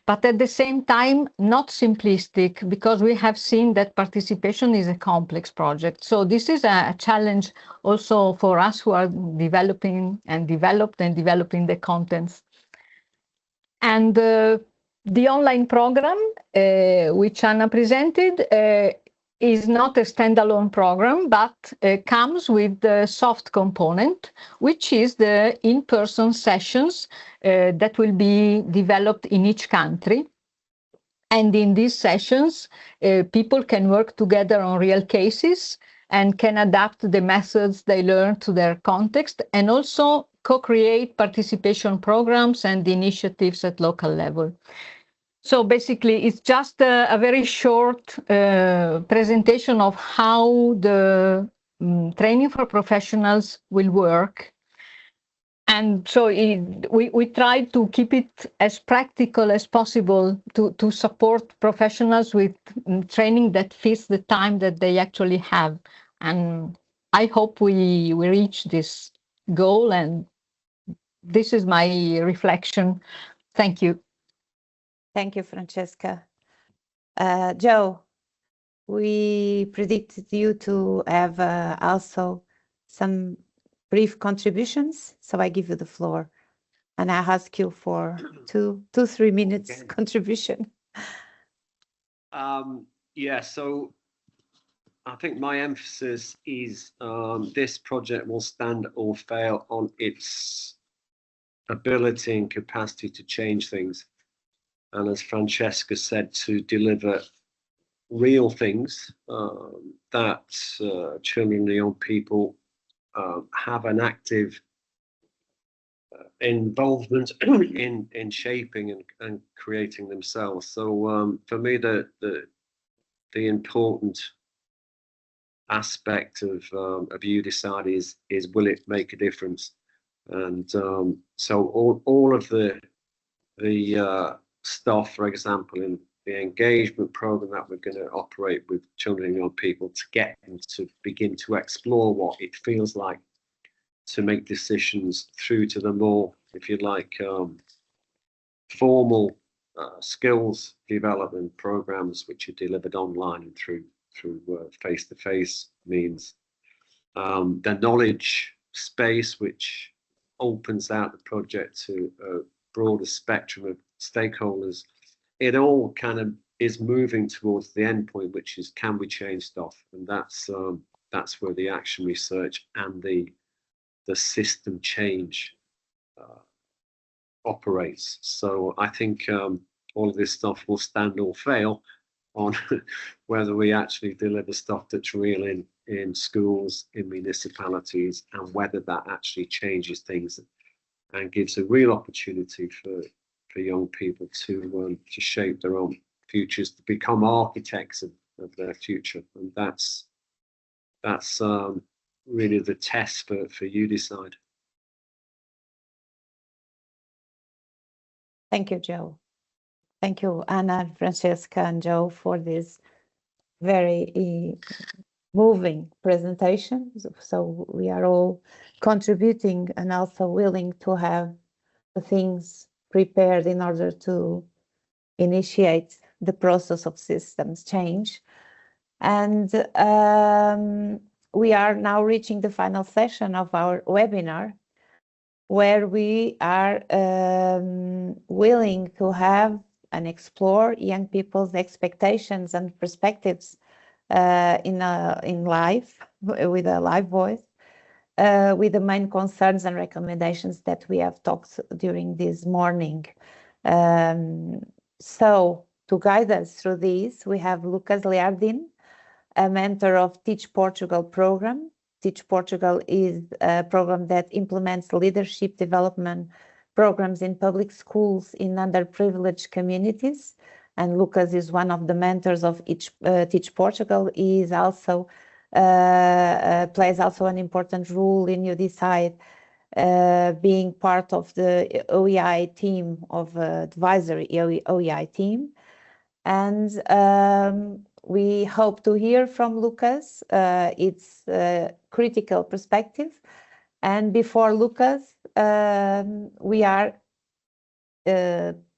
but at the same time not simplistic, because we have seen that participation is a complex project. So this is a challenge also for us who are developing the contents. And the online program, which Anna presented, is not a standalone program, but comes with the soft component, which is the in-person sessions that will be developed in each country. And in these sessions, people can work together on real cases and can adapt the methods they learn to their context, and also co-create participation programs and initiatives at local level. So basically, it's just a very short presentation of how the training for professionals will work. And so we try to keep it as practical as possible to support professionals with training that fits the time that they actually have. And I hope we reach this goal. And this is my reflection. Thank you. Thank you, Francesca. Joe, we predicted you to have also some brief contributions, so I give you the floor. And I ask you for 3 minutes contribution. Yeah, so I think my emphasis is this project will stand or fail on its ability and capacity to change things. And as Francesca said, to deliver real things that children and young people have an active involvement in shaping and creating themselves. So for me, the important aspect of you decide is will it make a difference? And so all of the stuff, for example, in the engagement program that we're going to operate with children and young people to get them to begin to explore what it feels like to make decisions, through to the more, if you like, formal skills development programs which are delivered online and through face-to-face means. The knowledge space, which opens out the project to a broader spectrum of stakeholders. It all kind of is moving towards the end point, which is, can we change stuff? And that's where the action research and the system change operates. So I think all of this stuff will stand or fail on whether we actually deliver stuff that's real in schools, in municipalities, and whether that actually changes things and gives a real opportunity for young people to shape their own futures, to become architects of their future. And that's really the test for you decide. Thank you, Joe. Thank you, Anna, Francesca, and Joe, for this very moving presentation. So we are all contributing and also willing to have the things prepared in order to initiate the process of systems change. And we are now reaching the final session of our webinar, where we are willing to have and explore young people's expectations and perspectives in life, with a live voice, with the main concerns and recommendations that we have talked during this morning. So to guide us through this, we have Lucas Leardin, a mentor of Teach Portugal program. Teach Portugal is a program that implements leadership development programs in public schools in underprivileged communities. And Lucas is one of the mentors of Teach Portugal. He is also plays also an important role in You Decide, being part of the OEI team, of advisory OEI team. And we hope to hear from Lucas its critical perspective. And before Lucas, we are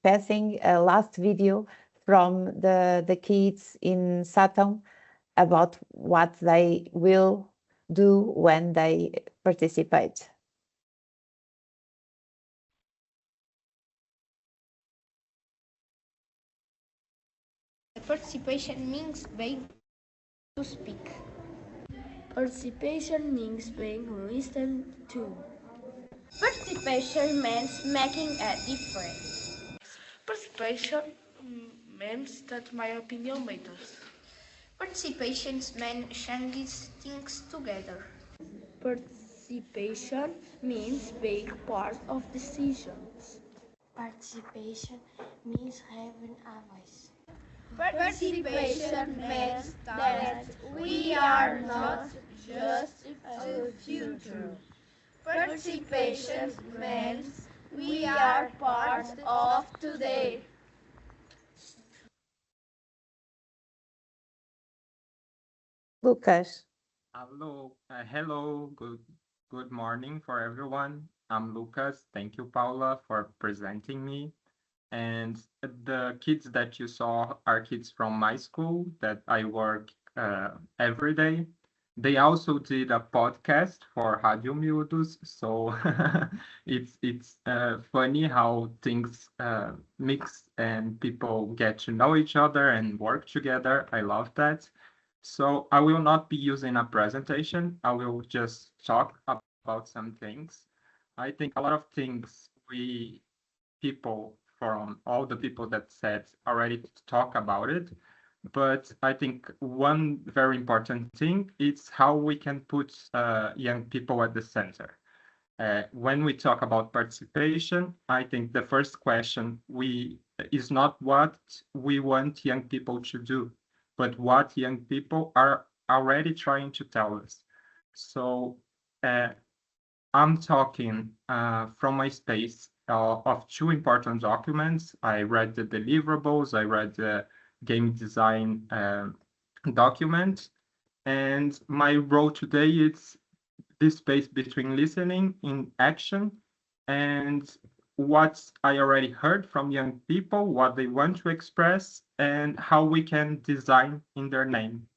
passing a last video from the kids in Sátão about what they will do when they participate. Participation means being To speak. Participation means being listened to. Participation means making a difference. Participation means that my opinion matters. Participation means changing things together. Participation means being part of decisions. Participation means having a voice. Participation means that we are not just a future. Participation means we are part of today. Lucas. Hello, good morning for everyone. I'm Lucas. Thank you, Paula, for presenting me. And the kids that you saw are kids from my school that I work every day. They also did a podcast for Radio Miúdos, so it's funny how things mix and people get to know each other and work together. I love that. So I will not be using a presentation. I will just talk about some things. I think a lot of things people from all the people that said already talk about it. But I think one very important thing is how we can put young people at the center. When we talk about participation, I think the first question is not what we want young people to do, but what young people are already trying to tell us. So I'm talking from my space of two important documents. I read the deliverables, I read the game design document, and my role today is this space between listening in action and what I already heard from young people, what they want to express, and how we can design in their name.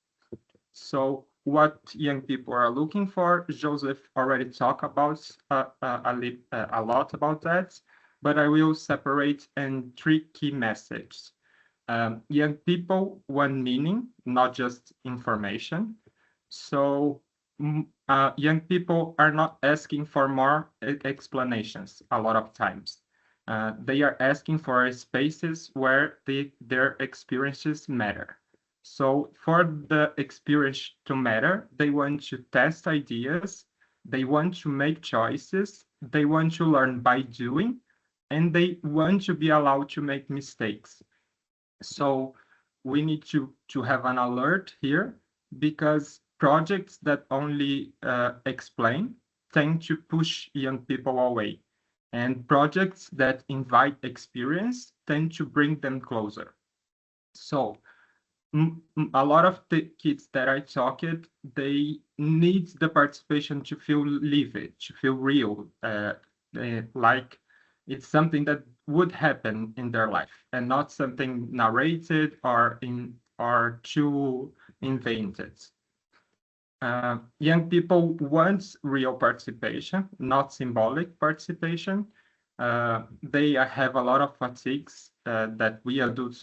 So what young people are looking for, Joseph already talked about a lot about that, but I will separate in three key messages. Young people want meaning, not just information. So young people are not asking for more explanations a lot of times. They are asking for spaces where their experiences matter. So for the experience to matter, they want to test ideas, they want to make choices, they want to learn by doing, and they want to be allowed to make mistakes. So we need to have an alert here, because projects that only explain tend to push young people away. And projects that invite experience tend to bring them closer. So a lot of the kids that I talked, they need the participation to feel lived, to feel real, like it's something that would happen in their life and not something narrated or too invented. Young people want real participation, not symbolic participation. They have a lot of fatigues that we adults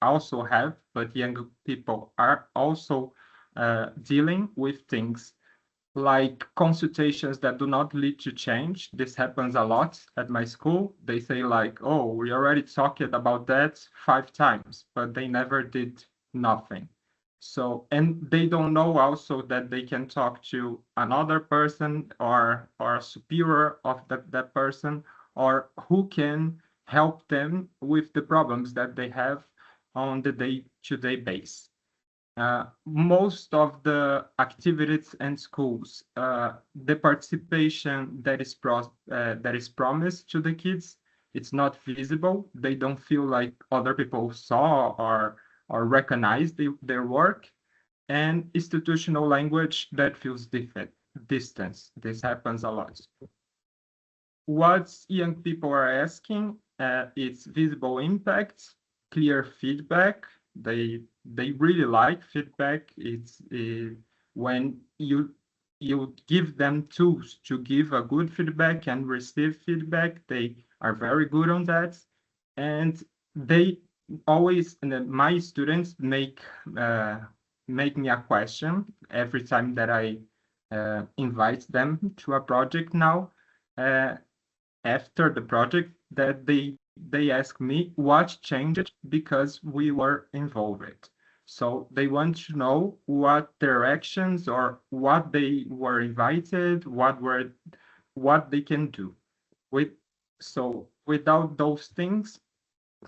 also have, but young people are also dealing with things like consultations that do not lead to change. This happens a lot at my school. They say like, oh, we already talked about that 5 times, but they never did nothing. So, and they don't know also that they can talk to another person or a superior of that person, or who can help them with the problems that they have on the day-to-day basis. Most of the activities and schools, the participation that is promised to the kids, it's not visible. They don't feel like other people saw or recognize their work, and institutional language that feels distance. This happens a lot. What young people are asking is visible impact, clear feedback. They really like feedback. It's when you give them tools to give a good feedback and receive feedback. They are very good on that, and they always, my students make make me a question every time that I invite them to a project now. After the project, that they ask me what changed because we were involved. So they want to know what their actions or what they were invited, what they can do. So without those things,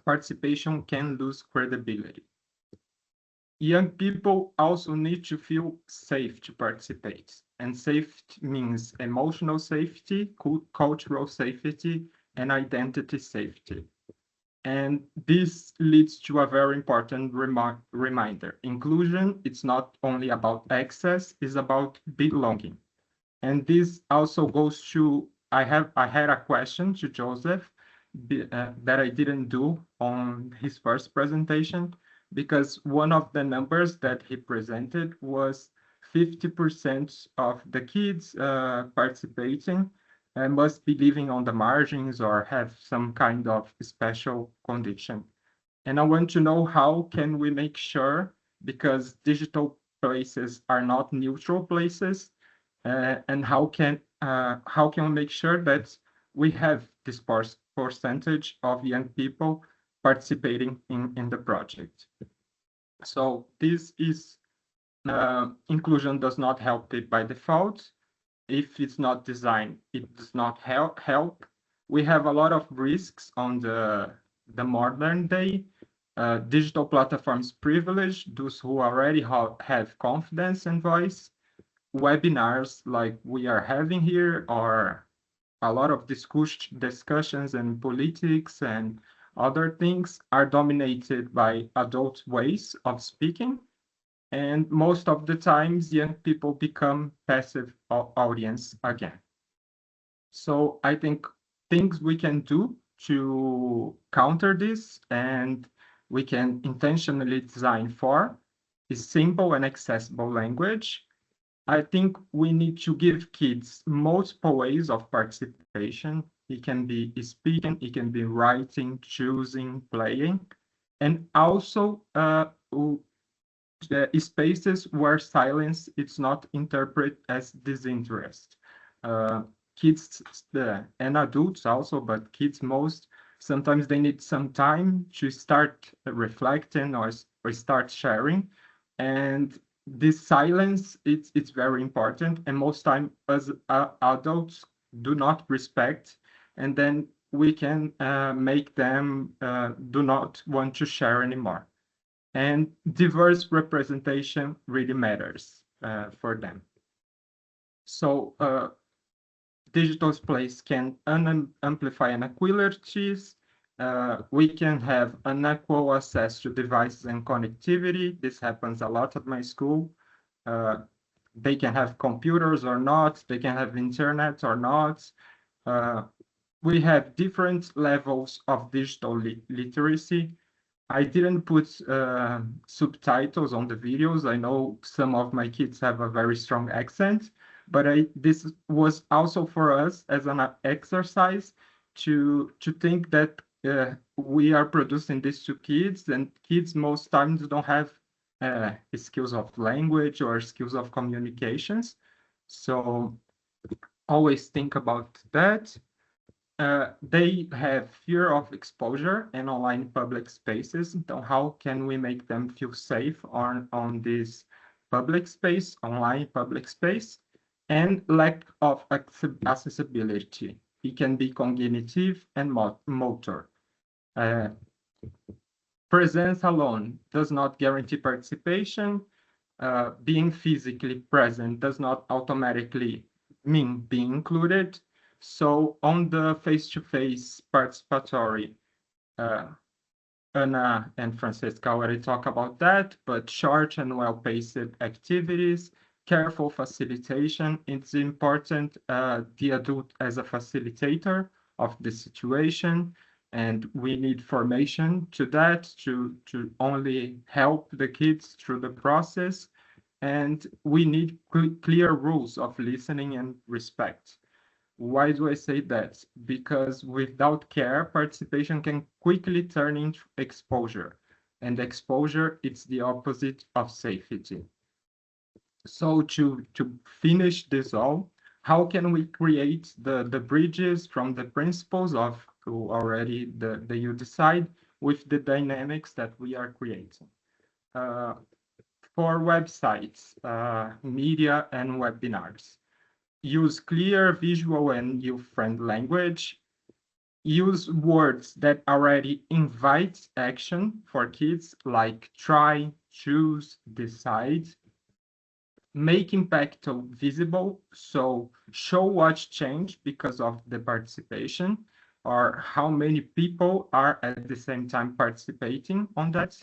participation can lose credibility. Young people also need to feel safe to participate. And safety means emotional safety, cultural safety, and identity safety. And this leads to a very important reminder. Inclusion, it's not only about access, it's about belonging. And this also goes to, I had a question to Joseph that I didn't do on his first presentation, because one of the numbers that he presented was 50% of the kids participating must be living on the margins or have some kind of special condition. And I want to know how can we make sure, because digital places are not neutral places, and how can we make sure that we have this percentage of young people participating in the project. So this is inclusion does not help it by default. If it's not designed, it does not help. We have a lot of risks on the modern day. Digital platforms privilege those who already have confidence and voice. Webinars like we are having here, or a lot of discussions and politics and other things, are dominated by adult ways of speaking. And most of the times, young people become passive audience again. So I think things we can do to counter this, and we can intentionally design for, is simple and accessible language. I think we need to give kids multiple ways of participation. It can be speaking, it can be writing, choosing, playing, and also spaces where silence is not interpreted as disinterest. Kids and adults also, but kids most, sometimes they need some time to start reflecting or start sharing. And this silence, it's very important. And most time as adults do not respect, and then we can make them do not want to share anymore. And diverse representation really matters for them. So digital space can amplify inequalities. We can have unequal access to devices and connectivity. This happens a lot at my school. They can have computers or not. They can have internet or not. We have different levels of digital literacy. I didn't put subtitles on the videos. I know some of my kids have a very strong accent, but this was also for us as an exercise to think that we are producing this to kids, and kids most times don't have skills of language or skills of communications. So always think about that. They have fear of exposure in online public spaces. So how can we make them feel safe on this public space, online public space? And lack of accessibility. It can be cognitive and motor. Presence alone does not guarantee participation. Being physically present does not automatically mean being included. So on the face-to-face participatory, Ana and Francesca already talk about that, but short and well-paced activities, careful facilitation, it's important, the adult as a facilitator of the situation, and we need formation to that, to only help the kids through the process, and we need clear rules of listening and respect. Why do I say that? Because without care, participation can quickly turn into exposure. and exposure, it's the opposite of safety. So to finish this all, how can we create the bridges from the principles of already the you decide with the dynamics that we are creating? For websites, media, and webinars, use clear visual and youth-friendly language. Use words that already invite action for kids, like try, choose, decide. Make impact visible, so show what's changed because of the participation, or how many people are at the same time participating on that.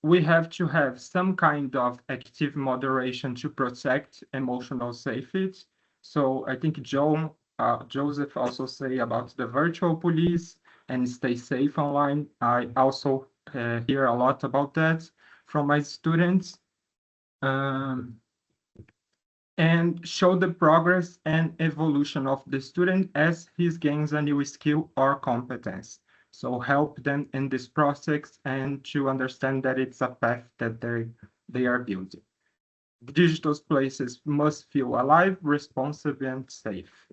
We have to have some kind of active moderation to protect emotional safety. So I think Joseph also say about the virtual police and stay safe online. I also hear a lot about that from my students. And show the progress and evolution of the student as he gains a new skill or competence. So help them in this process and to understand that it's a path that they are building. Digital places must feel alive, responsive, and safe.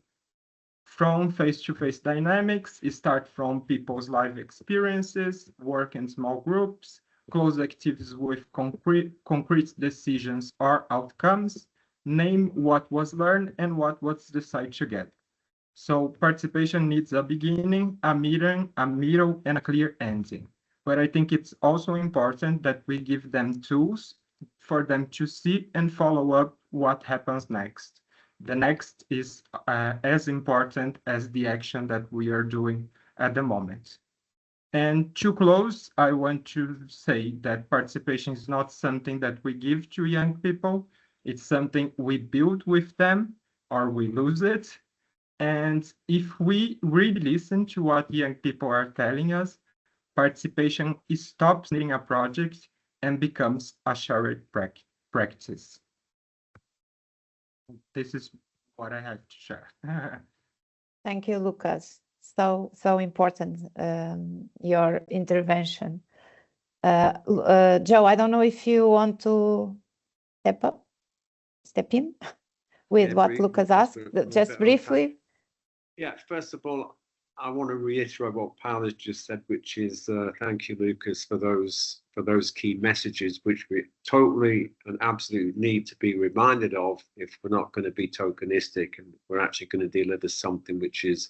From face-to-face dynamics, start from people's life experiences, work in small groups, close activities with concrete decisions or outcomes, name what was learned and what was decided together. So participation needs a beginning, a middle, and a clear ending. But I think it's also important that we give them tools for them to see and follow up what happens next. The next is as important as the action that we are doing at the moment. And to close, I want to say that participation is not something that we give to young people. It's something we build with them or we lose it. And if we really listen to what young people are telling us, participation stops needing a project and becomes a shared practice. This is what I had to share. Thank you, Lucas. So important, your intervention. Joe, I don't know if you want to step in with what Lucas asked, just briefly. Yeah, first of all, I want to reiterate what Paula just said, which is thank you, Lucas, for those key messages, which we totally and absolutely need to be reminded of if we're not going to be tokenistic and we're actually going to deliver something which is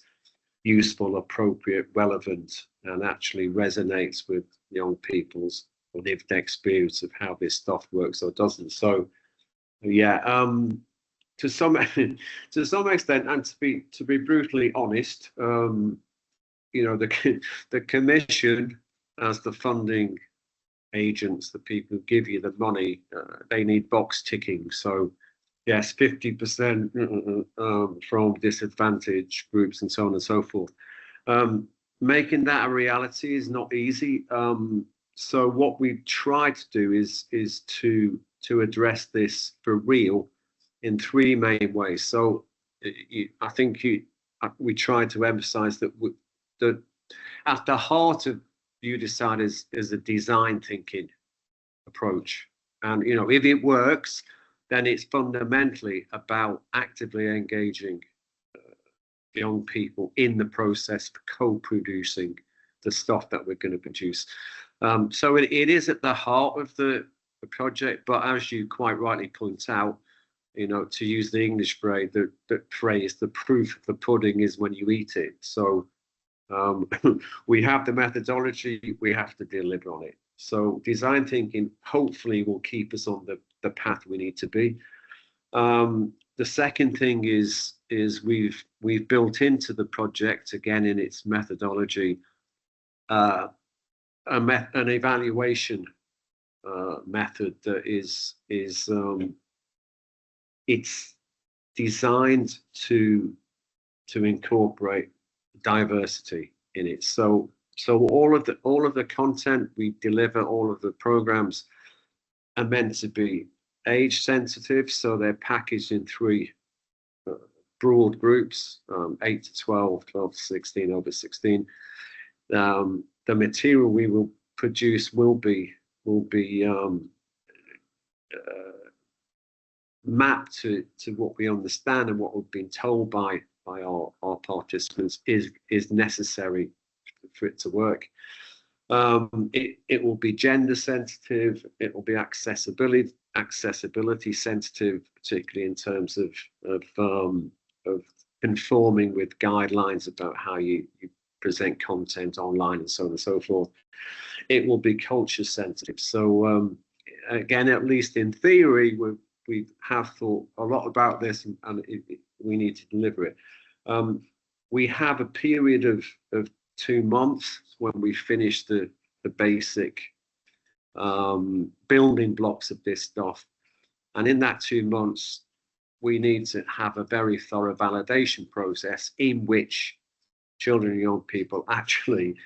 useful, appropriate, relevant, and actually resonates with young people's lived experience of how this stuff works or doesn't. So, yeah, to some extent, and to be brutally honest, the commission as the funding agents, the people who give you the money, they need box ticking. So yes, 50% from disadvantaged groups and so on and so forth. Making that a reality is not easy. So what we try to do is to address this for real in three main ways. So I think we try to emphasize that at the heart of You Decide is a design thinking approach. And if it works, then it's fundamentally about actively engaging young people in the process for co-producing the stuff that we're going to produce. So it is at the heart of the project, but as you quite rightly point out, to use the English phrase, the proof of the pudding is when you eat it. So we have the methodology, we have to deliver on it. So design thinking hopefully will keep us on the path we need to be. The second thing is we've built into the project, again in its methodology, an evaluation method that is it's designed to incorporate diversity in it. So all of the content we deliver, all of the programs are meant to be age sensitive, so they're packaged in three broad groups: 8 to 12, 12 to 16, over 16. The material we will produce will be mapped to what we understand and what we've been told by our participants is necessary for it to work. It will be gender sensitive. It will be accessibility sensitive, particularly in terms of conforming with guidelines about how you present content online and so on and so forth. It will be culture sensitive. So again, at least in theory, we have thought a lot about this, and we need to deliver it. We have a period of 2 months when we finish the basic building blocks of this stuff, and in that 2 months we need to have a very thorough validation process in which children and young people actually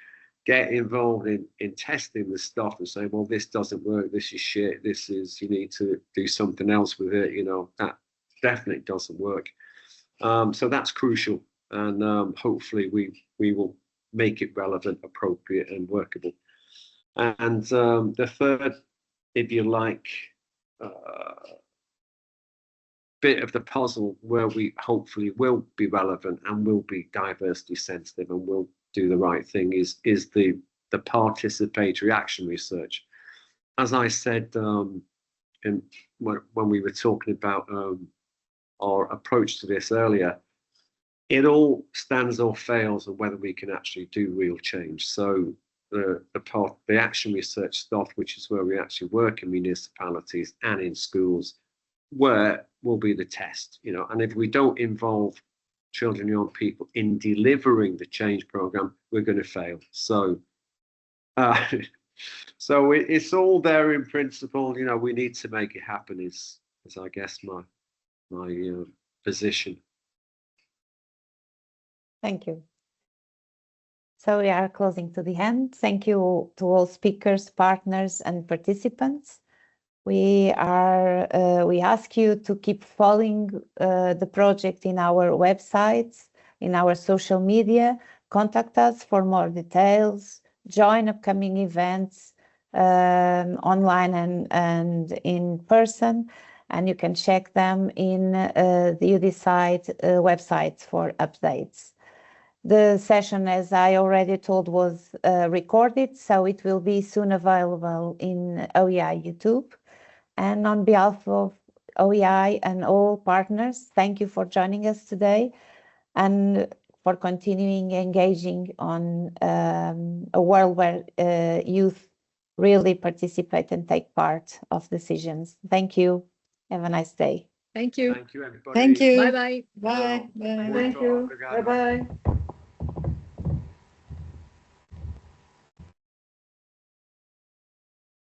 get involved in testing the stuff and say, well, this doesn't work, this is shit, this is, you need to do something else with it, you know, that definitely doesn't work. So that's crucial, and hopefully we will make it relevant, appropriate, and workable. And the third, if you like, bit of the puzzle where we hopefully will be relevant and will be diversity sensitive and will do the right thing is the participatory action research. As I said, when we were talking about our approach to this earlier, it all stands or fails on whether we can actually do real change. So the action research stuff, which is where we actually work in municipalities and in schools, where will be the test, you know. And if we don't involve children and young people in delivering the change program, we're going to fail. So so it's all there in principle, you know. We need to make it happen is I guess my position. Thank you. So we are closing to the end. Thank you to all speakers, partners, and participants. We ask you to keep following the project in our websites, in our social media. Contact us for more details. Join upcoming events online and in person, and you can check them in the UDecide website for updates. The session, as I already told, was recorded, so it will be soon available in OEI YouTube. And on behalf of OEI and all partners, thank you for joining us today and for continuing engaging on a world where youth really participate and take part of decisions. Thank you. Have a nice day. Thank you. Thank you, everybody. Thank you. Bye-bye. Bye. Bye. Thank you. Bye-bye.